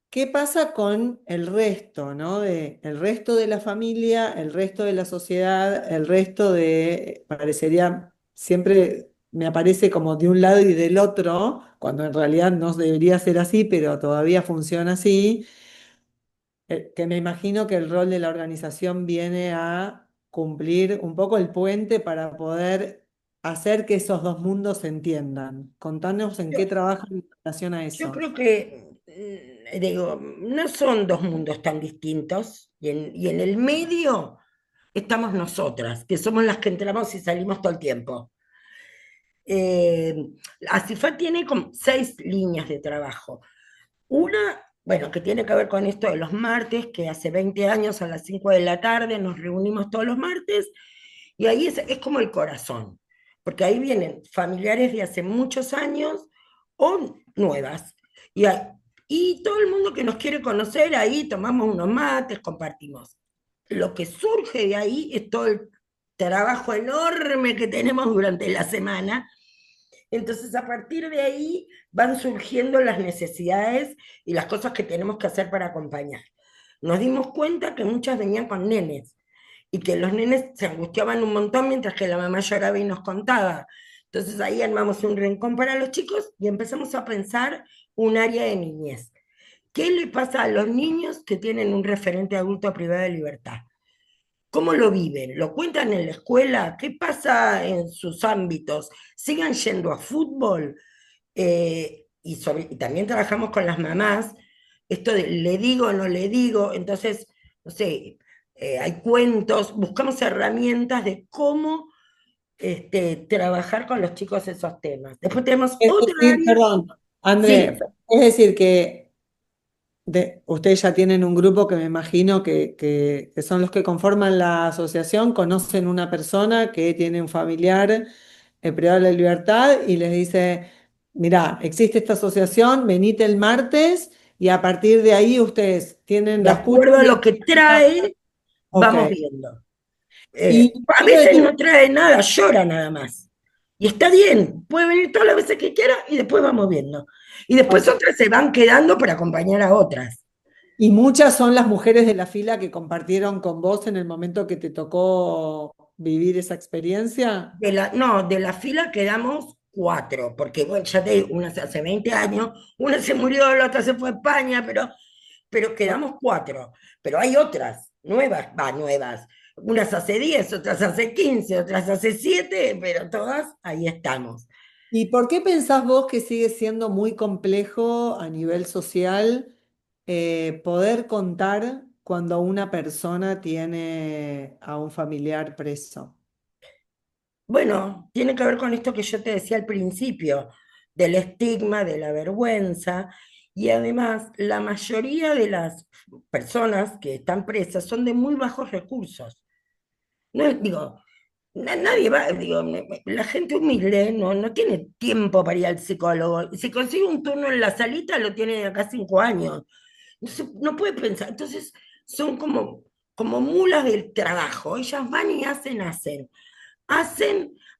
¿Qué pasa con el resto, ¿no? El resto de la familia, el resto de la sociedad, el resto de, parecería, siempre me aparece como de un lado y del otro, cuando en realidad no debería ser así, pero todavía funciona así, que me imagino que el rol de la organización viene a cumplir un poco el puente para poder hacer que esos dos mundos se entiendan. Contanos en qué
Yo,
trabajan en relación a
yo
eso.
creo que, digo, no son dos mundos tan distintos. Y en el medio estamos nosotras, que somos las que entramos y salimos todo el tiempo. Eh, Acifá tiene como 6 líneas de trabajo. Una, bueno, que tiene que ver con esto de los martes, que hace 20 años a las 5 de la tarde nos reunimos todos los martes, y ahí es como el corazón, porque ahí vienen familiares de hace muchos años o nuevas. Y, y todo el mundo que nos quiere conocer, ahí tomamos unos mates, compartimos. Lo que surge de ahí es todo el trabajo enorme que tenemos durante la semana. Entonces, a partir de ahí van surgiendo las necesidades y las cosas que tenemos que hacer para acompañar. Nos dimos cuenta que muchas venían con nenes y que los nenes se angustiaban un montón mientras que la mamá lloraba y nos contaba. Entonces ahí armamos un rincón para los chicos y empezamos a pensar un área de niñez. ¿Qué le pasa a los niños que tienen un referente adulto privado de libertad? ¿Cómo lo viven? ¿Lo cuentan en la escuela? ¿Qué pasa en sus ámbitos? ¿Siguen yendo a fútbol? Y también trabajamos con las mamás, esto de le digo, o no le digo, entonces, no sé, hay cuentos, buscamos herramientas de cómo trabajar con los chicos esos temas. Después tenemos
Es
otra
decir,
área,
perdón, André,
sí,
es decir que ustedes ya tienen un grupo que me imagino que son los que conforman la asociación, conocen una persona que tiene un familiar privado de la libertad y les dice, mirá, existe esta asociación, venite el martes y a partir de ahí ustedes tienen
de
la escucha
acuerdo a
y
lo que trae,
ok.
vamos viendo.
Y
A
quiero
veces
decir,
no trae nada, llora nada más. Y está bien, puede venir todas las veces que quiera y después vamos viendo. Y después
ok.
otras se van quedando para acompañar a otras.
Y muchas son las mujeres de la fila que compartieron con vos en el momento que te tocó vivir esa experiencia.
No, de la fila quedamos 4, porque bueno, ya te digo, una se hace 20 años, una se murió, la otra se fue a España, pero quedamos 4. Pero hay otras, nuevas, nuevas. Unas hace 10, otras hace 15, otras hace 7, pero todas ahí estamos.
¿Y por qué pensás vos que sigue siendo muy complejo a nivel social poder contar cuando una persona tiene a un familiar preso?
Bueno, tiene que ver con esto que yo te decía al principio, del estigma, de la vergüenza, Y además, la mayoría de las personas que están presas son de muy bajos recursos. No digo, nadie va, digo, la gente humilde no tiene tiempo para ir al psicólogo. Si consigue un turno en la salita, lo tiene de acá 5 años. No puede pensar. Entonces, son como mulas del trabajo. Ellas van y hacen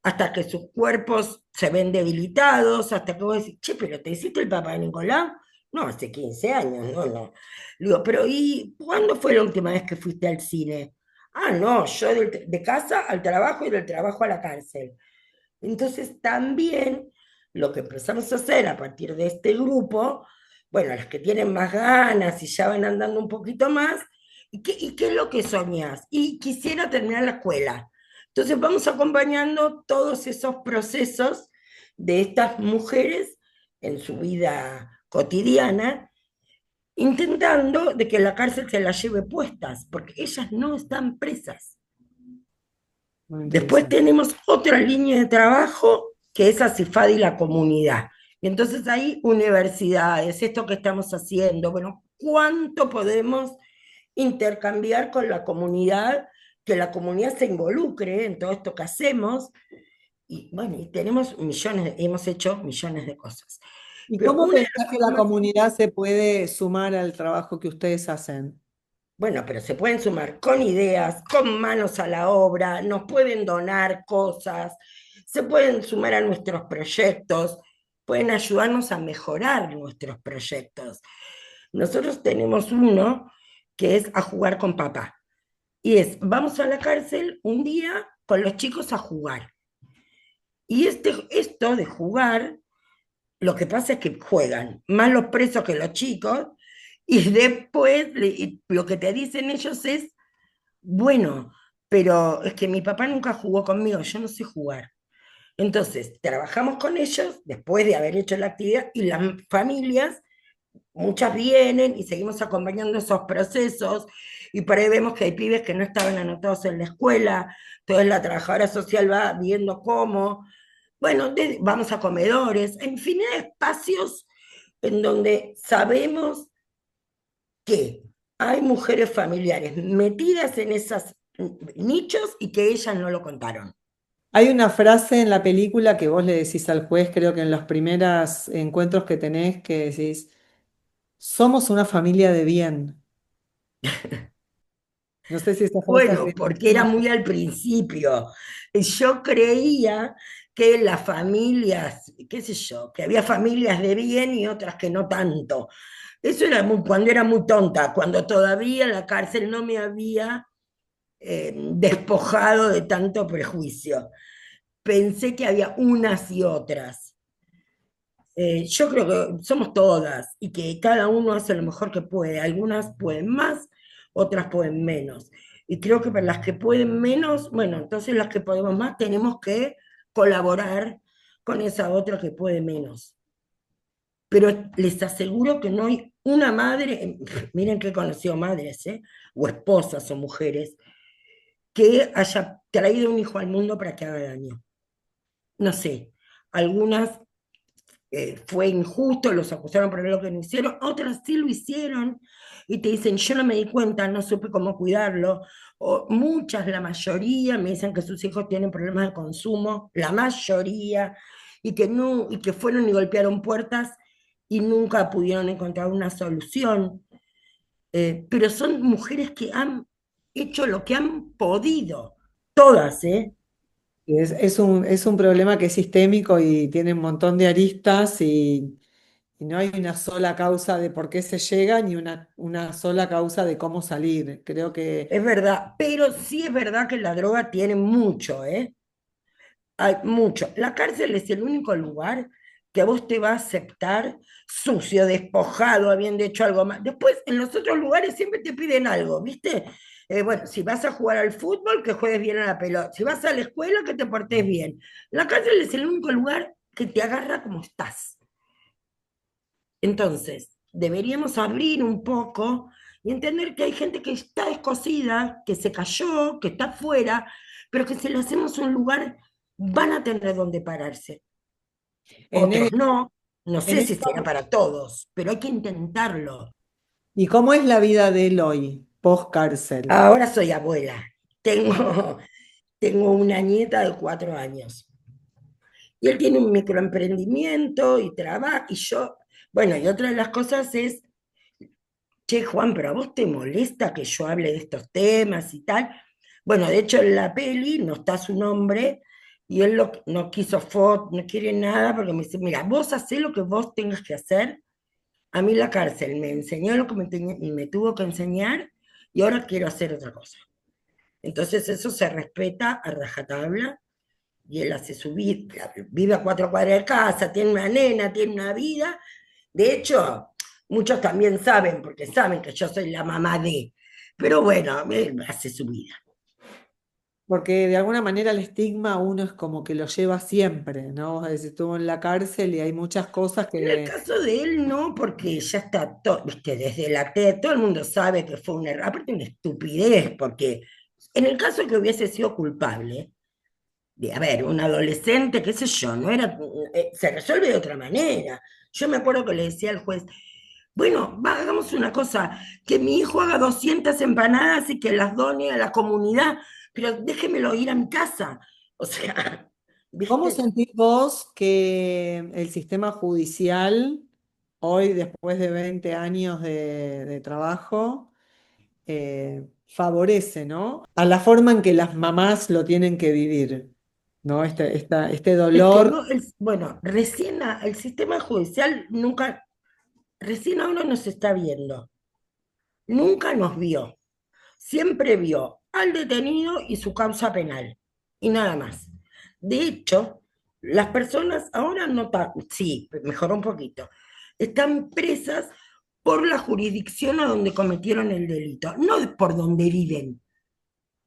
hasta que sus cuerpos se ven debilitados, hasta que vos decís, che, pero ¿te hiciste el Papá Nicolau? No, hace 15 años, no. Le digo, pero ¿y cuándo fue la última vez que fuiste al cine? Ah, no, yo de casa al trabajo y del trabajo a la cárcel. Entonces también lo que empezamos a hacer a partir de este grupo, bueno, las que tienen más ganas y ya van andando un poquito más, ¿y qué es lo que soñás? Y quisiera terminar la escuela. Entonces vamos acompañando todos esos procesos de estas mujeres en su vida cotidiana, intentando de que la cárcel se las lleve puestas, porque ellas no están presas.
Muy
Después
interesante.
tenemos otra línea de trabajo que es ACIFAD y la comunidad. Y entonces ahí universidades, esto que estamos haciendo, bueno, ¿cuánto podemos intercambiar con la comunidad? Que la comunidad se involucre en todo esto que hacemos. Y bueno, y tenemos hemos hecho millones de cosas.
¿Y
Pero
cómo
una de
pensás
las
que la
formas,
comunidad se puede sumar al trabajo que ustedes hacen?
bueno, pero se pueden sumar con ideas, con manos a la obra, nos pueden donar cosas, se pueden sumar a nuestros proyectos, pueden ayudarnos a mejorar nuestros proyectos. Nosotros tenemos uno que es a jugar con papá. Y vamos a la cárcel un día con los chicos a jugar. Y esto de jugar, lo que pasa es que juegan más los presos que los chicos, y después y lo que te dicen ellos es, bueno, pero es que mi papá nunca jugó conmigo, yo no sé jugar. Entonces, trabajamos con ellos después de haber hecho la actividad y las familias, muchas vienen y seguimos acompañando esos procesos y por ahí vemos que hay pibes que no estaban anotados en la escuela, entonces la trabajadora social va viendo cómo, bueno, vamos a comedores, en fin, de espacios en donde sabemos que hay mujeres familiares metidas en esos nichos y que ellas no lo contaron.
Hay una frase en la película que vos le decís al juez, creo que en los primeros encuentros que tenés, que decís, somos una familia de bien. No sé si esa frase es
Bueno,
real.
porque era muy al principio. Yo creía que las familias, qué sé yo, que había familias de bien y otras que no tanto. Eso era cuando era muy tonta, cuando todavía la cárcel no me había despojado de tanto prejuicio. Pensé que había unas y otras. Yo creo que somos todas y que cada uno hace lo mejor que puede. Algunas pueden más, otras pueden menos. Y creo que para las que pueden menos, bueno, entonces las que podemos más tenemos que colaborar con esa otra que puede menos. Pero les aseguro que no hay una madre, miren que he conocido madres, o esposas o mujeres, que haya traído un hijo al mundo para que haga daño. No sé, algunas fue injusto, los acusaron por lo que no hicieron, otras sí lo hicieron y te dicen, yo no me di cuenta, no supe cómo cuidarlo, o muchas, la mayoría, me dicen que sus hijos tienen problemas de consumo, la mayoría, y que, no, y que fueron y golpearon puertas y nunca pudieron encontrar una solución. Pero son mujeres que han hecho lo que han podido, todas, ¿eh?
Es un problema que es sistémico y tiene un montón de aristas y no hay una sola causa de por qué se llega ni una sola causa de cómo salir. Creo que
Es verdad, pero sí es verdad que la droga tiene mucho, ¿eh? Hay mucho. La cárcel es el único lugar que vos te va a aceptar sucio, despojado, habiendo hecho algo más. Después, en los otros lugares siempre te piden algo, ¿viste? Bueno, si vas a jugar al fútbol, que juegues bien a la pelota. Si vas a la escuela, que te portes bien. La cárcel es el único lugar que te agarra como estás. Entonces, deberíamos abrir un poco y entender que hay gente que está descosida, que se cayó, que está afuera, pero que si le hacemos un lugar, van a tener donde pararse.
en,
Otros
e-
no. No
En
sé si será
esto,
para todos, pero hay que intentarlo.
¿y cómo es la vida de él hoy, post cárcel?
Ahora soy abuela. Tengo, tengo una nieta de 4 años. Y él tiene un microemprendimiento y trabaja. Y yo, bueno, y otra de las cosas es, che, Juan, pero a vos te molesta que yo hable de estos temas y tal. Bueno, de hecho en la peli no está su nombre y él no quiso foto, no quiere nada porque me dice, mira, vos hacés lo que vos tengas que hacer. A mí la cárcel me enseñó lo que me tuvo que enseñar y ahora quiero hacer otra cosa. Entonces eso se respeta a rajatabla y él hace su vida, vive a 4 cuadras de casa, tiene una nena, tiene una vida. De hecho, muchos también saben, porque saben que yo soy la mamá de, pero bueno, él hace su vida.
Porque de alguna manera el estigma uno es como que lo lleva siempre, ¿no? Vos decís, estuvo en la cárcel y hay muchas cosas
En el
que...
caso de él, no, porque ya está todo, viste, desde la TED, todo el mundo sabe que fue un error, aparte una estupidez, porque en el caso que hubiese sido culpable, de, a ver, un adolescente, qué sé yo, no era, se resuelve de otra manera. Yo me acuerdo que le decía al juez, bueno, hagamos una cosa, que mi hijo haga 200 empanadas y que las done a la comunidad, pero déjemelo ir a mi casa. O sea,
¿Cómo
¿viste?
sentís vos que el sistema judicial, hoy después de 20 años de trabajo, favorece, ¿no? A la forma en que las mamás lo tienen que vivir, ¿no? Este
Es que
dolor.
no, bueno, recién el sistema judicial nunca, recién ahora nos está viendo, nunca nos vio, siempre vio al detenido y su causa penal, y nada más. De hecho, las personas ahora no, sí, mejoró un poquito, están presas por la jurisdicción a donde cometieron el delito, no por donde viven.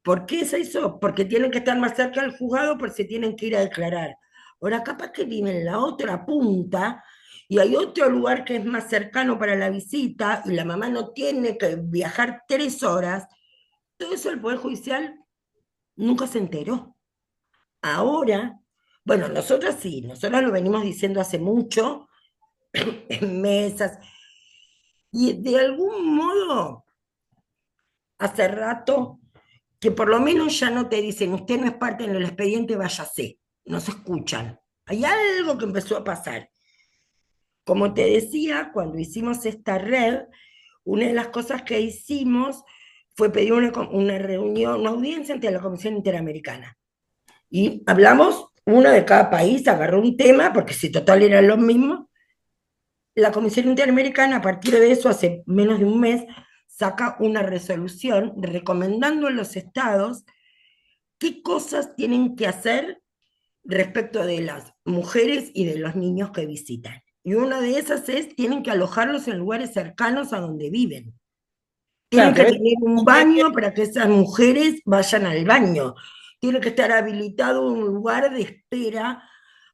¿Por qué es eso? Porque tienen que estar más cerca del juzgado, porque se tienen que ir a declarar. Ahora, capaz que viven en la otra punta y hay otro lugar que es más cercano para la visita y la mamá no tiene que viajar 3 horas. Todo eso el Poder Judicial nunca se enteró. Ahora, bueno, nosotros sí, nosotros lo venimos diciendo hace mucho, en mesas, y de algún modo, hace rato que por lo menos ya no te dicen, usted no es parte del expediente, váyase, no se escuchan. Hay algo que empezó a pasar. Como te decía, cuando hicimos esta red, una de las cosas que hicimos fue pedir una reunión, una audiencia ante la Comisión Interamericana. Y hablamos, uno de cada país agarró un tema, porque si total eran los mismos. La Comisión Interamericana, a partir de eso, hace menos de un mes, saca una resolución recomendando a los estados qué cosas tienen que hacer respecto de las mujeres y de los niños que visitan. Y una de esas es, tienen que alojarlos en lugares cercanos a donde viven.
Claro,
Tienen
que a
que
veces
tener un baño para que esas mujeres vayan al baño. Tiene que estar habilitado un lugar de espera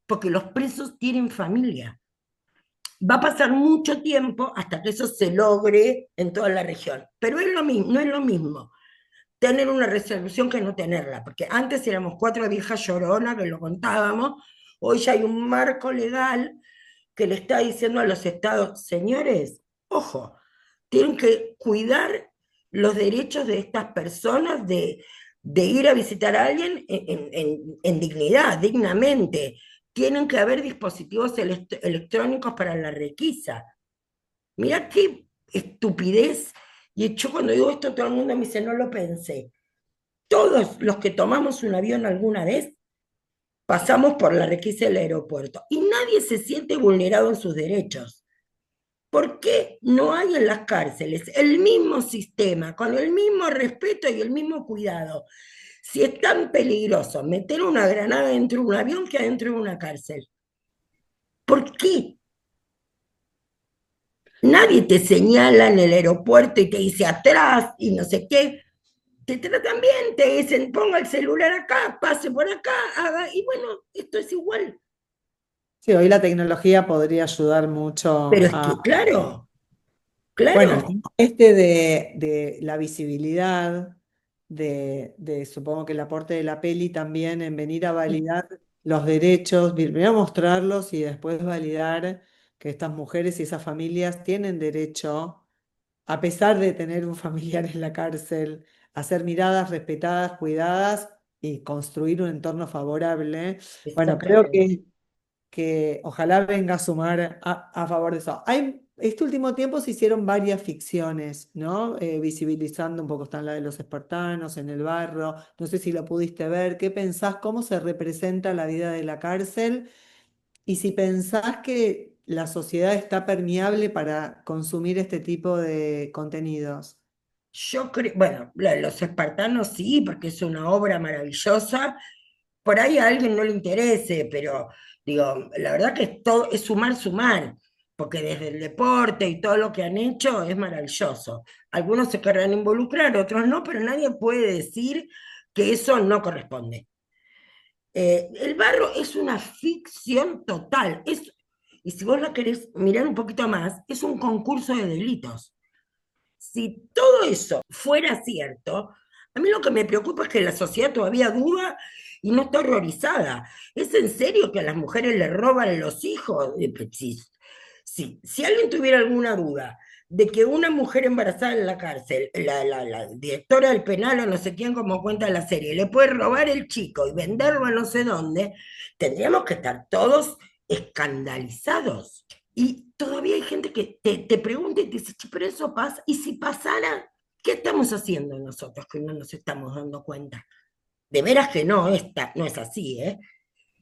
porque los presos tienen familia. Va a pasar mucho tiempo hasta que eso se logre en toda la región. Pero es lo mismo, no es lo mismo tener una resolución que no tenerla, porque antes éramos 4 viejas lloronas que lo contábamos, hoy ya hay un marco legal que le está diciendo a los estados, señores, ojo, tienen que cuidar los derechos de estas personas de ir a visitar a alguien en dignidad, dignamente. Tienen que haber dispositivos electrónicos para la requisa. Mirá qué estupidez. Y yo cuando digo esto, todo el mundo me dice, no lo pensé. Todos los que tomamos un avión alguna vez pasamos por la requisa del aeropuerto y nadie se siente vulnerado en sus derechos. ¿Por qué no hay en las cárceles el mismo sistema, con el mismo respeto y el mismo cuidado? Si es tan peligroso meter una granada dentro de un avión que adentro de una cárcel. ¿Por qué? Nadie te señala en el aeropuerto y te dice atrás y no sé qué. Te tratan bien, te dicen ponga el celular acá, pase por acá, haga, y bueno, esto es igual.
sí, hoy la tecnología podría ayudar mucho
Pero es
a...
que, claro,
Bueno, el
claro,
tema este de la visibilidad, supongo que el aporte de la peli también en venir a validar los derechos, primero mostrarlos y después validar que estas mujeres y esas familias tienen derecho, a pesar de tener un familiar en la cárcel, a ser miradas, respetadas, cuidadas y construir un entorno favorable. Bueno, creo
Exactamente.
que ojalá venga a sumar a favor de eso. Este último tiempo se hicieron varias ficciones, ¿no? Visibilizando un poco, están la de los espartanos, en el barro, no sé si lo pudiste ver, ¿qué pensás? ¿Cómo se representa la vida de la cárcel? Y si pensás que la sociedad está permeable para consumir este tipo de contenidos.
Yo creo, bueno, los espartanos sí, porque es una obra maravillosa. Por ahí a alguien no le interese, pero digo, la verdad que es todo, es sumar, sumar, porque desde el deporte y todo lo que han hecho es maravilloso. Algunos se querrán involucrar, otros no, pero nadie puede decir que eso no corresponde. El barro es una ficción total, y si vos la querés mirar un poquito más, es un concurso de delitos. Si todo eso fuera cierto, a mí lo que me preocupa es que la sociedad todavía duda y no está horrorizada. ¿Es en serio que a las mujeres le roban los hijos? Pues si alguien tuviera alguna duda de que una mujer embarazada en la cárcel, la directora del penal o no sé quién, como cuenta la serie, le puede robar el chico y venderlo a no sé dónde, tendríamos que estar todos escandalizados. Y todavía hay gente que te pregunta y te dice, "Che, pero eso pasa, y si pasara, ¿qué estamos haciendo nosotros que no nos estamos dando cuenta? De veras que no, no es así, ¿eh?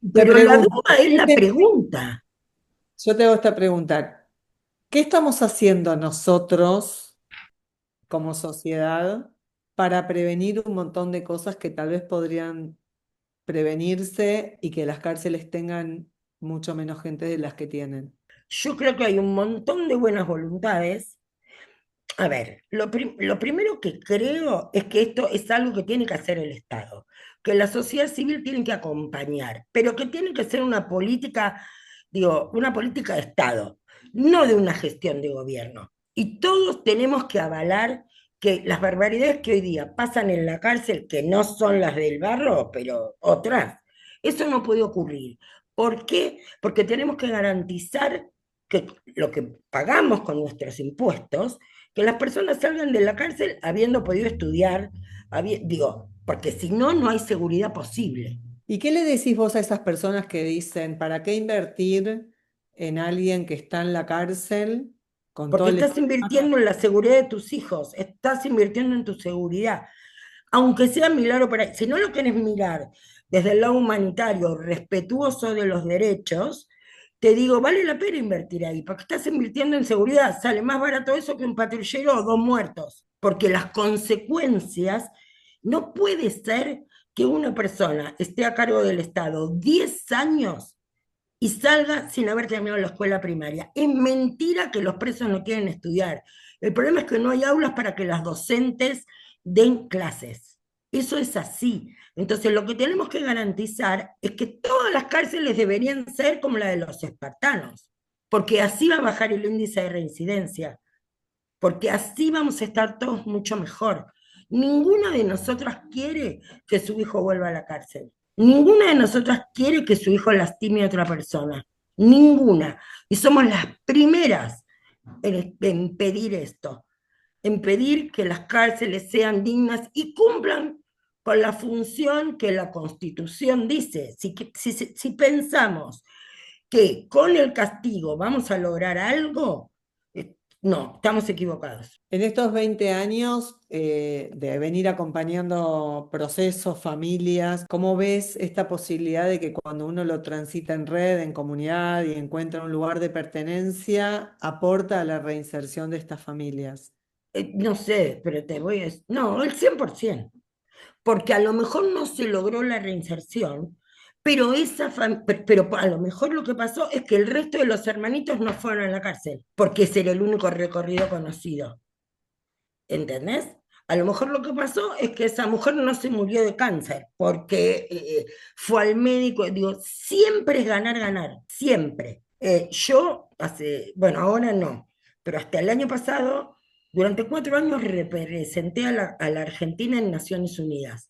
Te
Pero la
pregunto,
duda es la pregunta.
yo te hago esta pregunta. ¿Qué estamos haciendo nosotros como sociedad para prevenir un montón de cosas que tal vez podrían prevenirse y que las cárceles tengan mucho menos gente de las que tienen?
Yo creo que hay un montón de buenas voluntades. A ver, lo primero que creo es que esto es algo que tiene que hacer el Estado, que la sociedad civil tiene que acompañar, pero que tiene que ser una política, digo, una política de Estado, no de una gestión de gobierno. Y todos tenemos que avalar que las barbaridades que hoy día pasan en la cárcel, que no son las del barro, pero otras, eso no puede ocurrir. ¿Por qué? Porque tenemos que garantizar que lo que pagamos con nuestros impuestos, que las personas salgan de la cárcel habiendo podido estudiar, digo, porque si no, no hay seguridad posible.
¿Y qué le decís vos a esas personas que dicen, ¿para qué invertir en alguien que está en la cárcel con todo
Porque
el...
estás invirtiendo en la seguridad de tus hijos, estás invirtiendo en tu seguridad, aunque sea mirar por ahí. Si no lo quieres mirar desde el lado humanitario, respetuoso de los derechos, te digo, vale la pena invertir ahí, porque estás invirtiendo en seguridad, sale más barato eso que un patrullero o dos muertos, porque las consecuencias, no puede ser que una persona esté a cargo del Estado 10 años y salga sin haber terminado la escuela primaria. Es mentira que los presos no quieren estudiar. El problema es que no hay aulas para que las docentes den clases. Eso es así. Entonces, lo que tenemos que garantizar es que todas las cárceles deberían ser como la de los espartanos, porque así va a bajar el índice de reincidencia, porque así vamos a estar todos mucho mejor. Ninguna de nosotras quiere que su hijo vuelva a la cárcel. Ninguna de nosotras quiere que su hijo lastime a otra persona. Ninguna. Y somos las primeras en pedir esto, en pedir que las cárceles sean dignas y cumplan con la función que la Constitución dice. Si pensamos que con el castigo vamos a lograr algo, no, estamos equivocados.
En estos 20 años de venir acompañando procesos, familias, ¿cómo ves esta posibilidad de que cuando uno lo transita en red, en comunidad y encuentra un lugar de pertenencia, aporta a la reinserción de estas familias?
No sé, pero te voy a decir, no, el 100%, porque a lo mejor no se logró la reinserción, pero a lo mejor lo que pasó es que el resto de los hermanitos no fueron a la cárcel, porque ese era el único recorrido conocido. ¿Entendés? A lo mejor lo que pasó es que esa mujer no se murió de cáncer, porque fue al médico, digo, siempre es ganar, ganar, siempre. Bueno, ahora no, pero hasta el año pasado, durante 4 años representé a la Argentina en Naciones Unidas,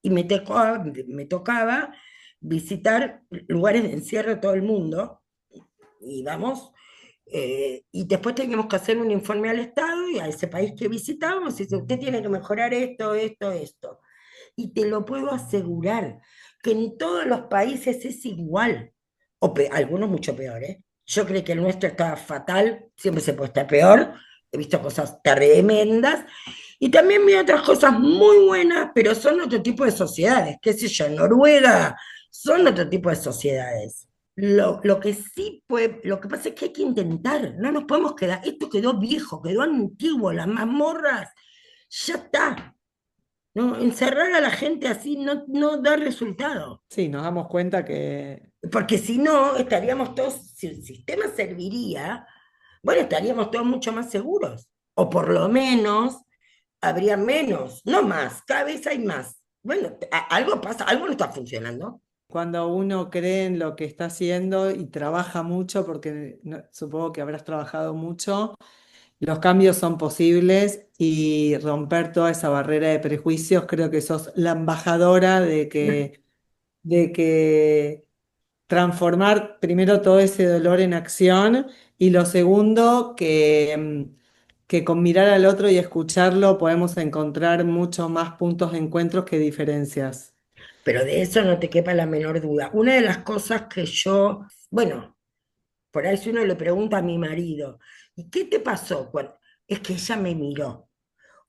y me tocaba visitar lugares de encierro de todo el mundo, íbamos, y después teníamos que hacer un informe al Estado y a ese país que visitábamos, y dice, usted tiene que mejorar esto, esto, esto. Y te lo puedo asegurar, que en todos los países es igual, algunos mucho peores. Yo creo que el nuestro está fatal, siempre se puede estar peor, he visto cosas tremendas, y también vi otras cosas muy buenas, pero son otro tipo de sociedades, qué sé yo, en Noruega son otro tipo de sociedades. Lo que sí puede, lo que pasa es que hay que intentar, no nos podemos quedar, esto quedó viejo, quedó antiguo, las mazmorras, ya está. No, encerrar a la gente así no da resultado,
Sí, nos damos cuenta que
porque si no estaríamos todos, si el sistema serviría, bueno, estaríamos todos mucho más seguros, o por lo menos habría menos, no más, cada vez hay más. Bueno, algo pasa, algo no está funcionando.
cuando uno cree en lo que está haciendo y trabaja mucho, porque supongo que habrás trabajado mucho, los cambios son posibles y romper toda esa barrera de prejuicios, creo que sos la embajadora de que transformar primero todo ese dolor en acción y lo segundo, que con mirar al otro y escucharlo podemos encontrar mucho más puntos de encuentros que diferencias.
Pero de eso no te quepa la menor duda. Una de las cosas que yo, bueno, por ahí si uno le pregunta a mi marido, ¿y qué te pasó? Es que ella me miró.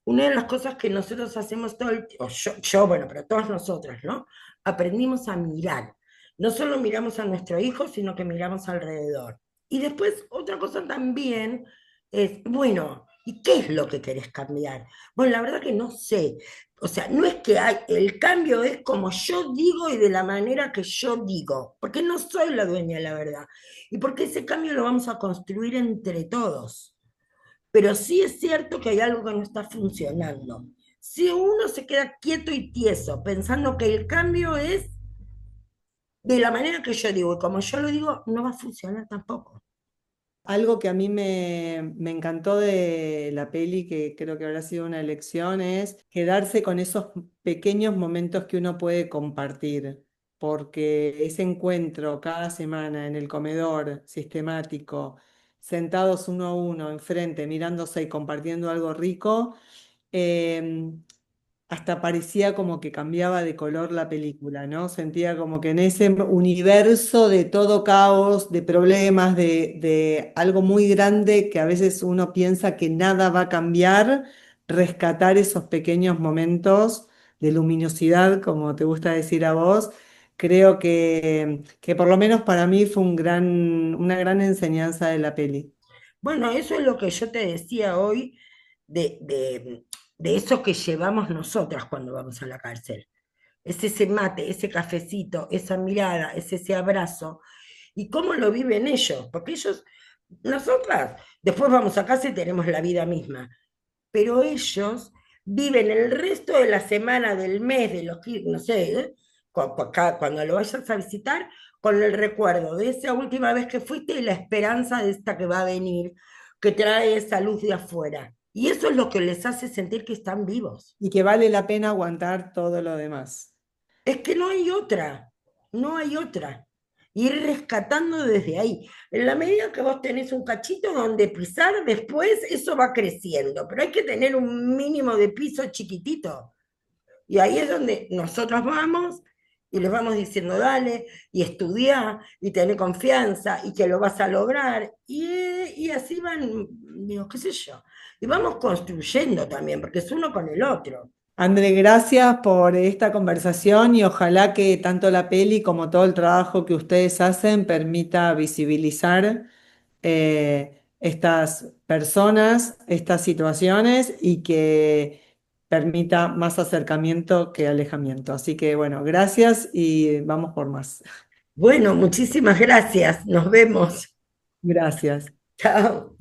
Una de las cosas que nosotros hacemos todo el tiempo, bueno, pero todas nosotras, ¿no? Aprendimos a mirar. No solo miramos a nuestro hijo, sino que miramos alrededor. Y después, otra cosa también es, bueno, ¿y qué es lo que querés cambiar? Bueno, la verdad que no sé. O sea, no es que hay, el cambio es como yo digo y de la manera que yo digo, porque no soy la dueña de la verdad. Y porque ese cambio lo vamos a construir entre todos. Pero sí es cierto que hay algo que no está funcionando. Si uno se queda quieto y tieso, pensando que el cambio es de la manera que yo digo, y como yo lo digo, no va a funcionar tampoco.
Algo que a mí me encantó de la peli, que creo que habrá sido una elección, es quedarse con esos pequeños momentos que uno puede compartir, porque ese encuentro cada semana en el comedor sistemático, sentados uno a uno, enfrente, mirándose y compartiendo algo rico, eh, hasta parecía como que cambiaba de color la película, ¿no? Sentía como que en ese universo de todo caos, de problemas, de algo muy grande que a veces uno piensa que nada va a cambiar, rescatar esos pequeños momentos de luminosidad, como te gusta decir a vos, creo que por lo menos para mí fue una gran enseñanza de la peli.
Bueno, eso es lo que yo te decía hoy de eso que llevamos nosotras cuando vamos a la cárcel. Es ese mate, ese cafecito, esa mirada, es ese abrazo. ¿Y cómo lo viven ellos? Porque ellos, nosotras, después vamos a casa y tenemos la vida misma, pero ellos viven el resto de la semana, del mes, de los, no sé, cuando lo vayas a visitar, con el recuerdo de esa última vez que fuiste y la esperanza de esta que va a venir, que trae esa luz de afuera. Y eso es lo que les hace sentir que están vivos.
Y que vale la pena aguantar todo lo demás.
Es que no hay otra, no hay otra. Ir rescatando desde ahí. En la medida que vos tenés un cachito donde pisar, después eso va creciendo, pero hay que tener un mínimo de piso chiquitito. Y ahí es donde nosotros vamos y les vamos diciendo, dale, y estudiar, y tener confianza, y que lo vas a lograr. Y así van, digo, qué sé yo. Y vamos construyendo también, porque es uno con el otro.
André, gracias por esta conversación y ojalá que tanto la peli como todo el trabajo que ustedes hacen permita visibilizar estas personas, estas situaciones y que permita más acercamiento que alejamiento. Así que bueno, gracias y vamos por más.
Bueno, muchísimas gracias. Nos vemos.
Gracias.
Chao.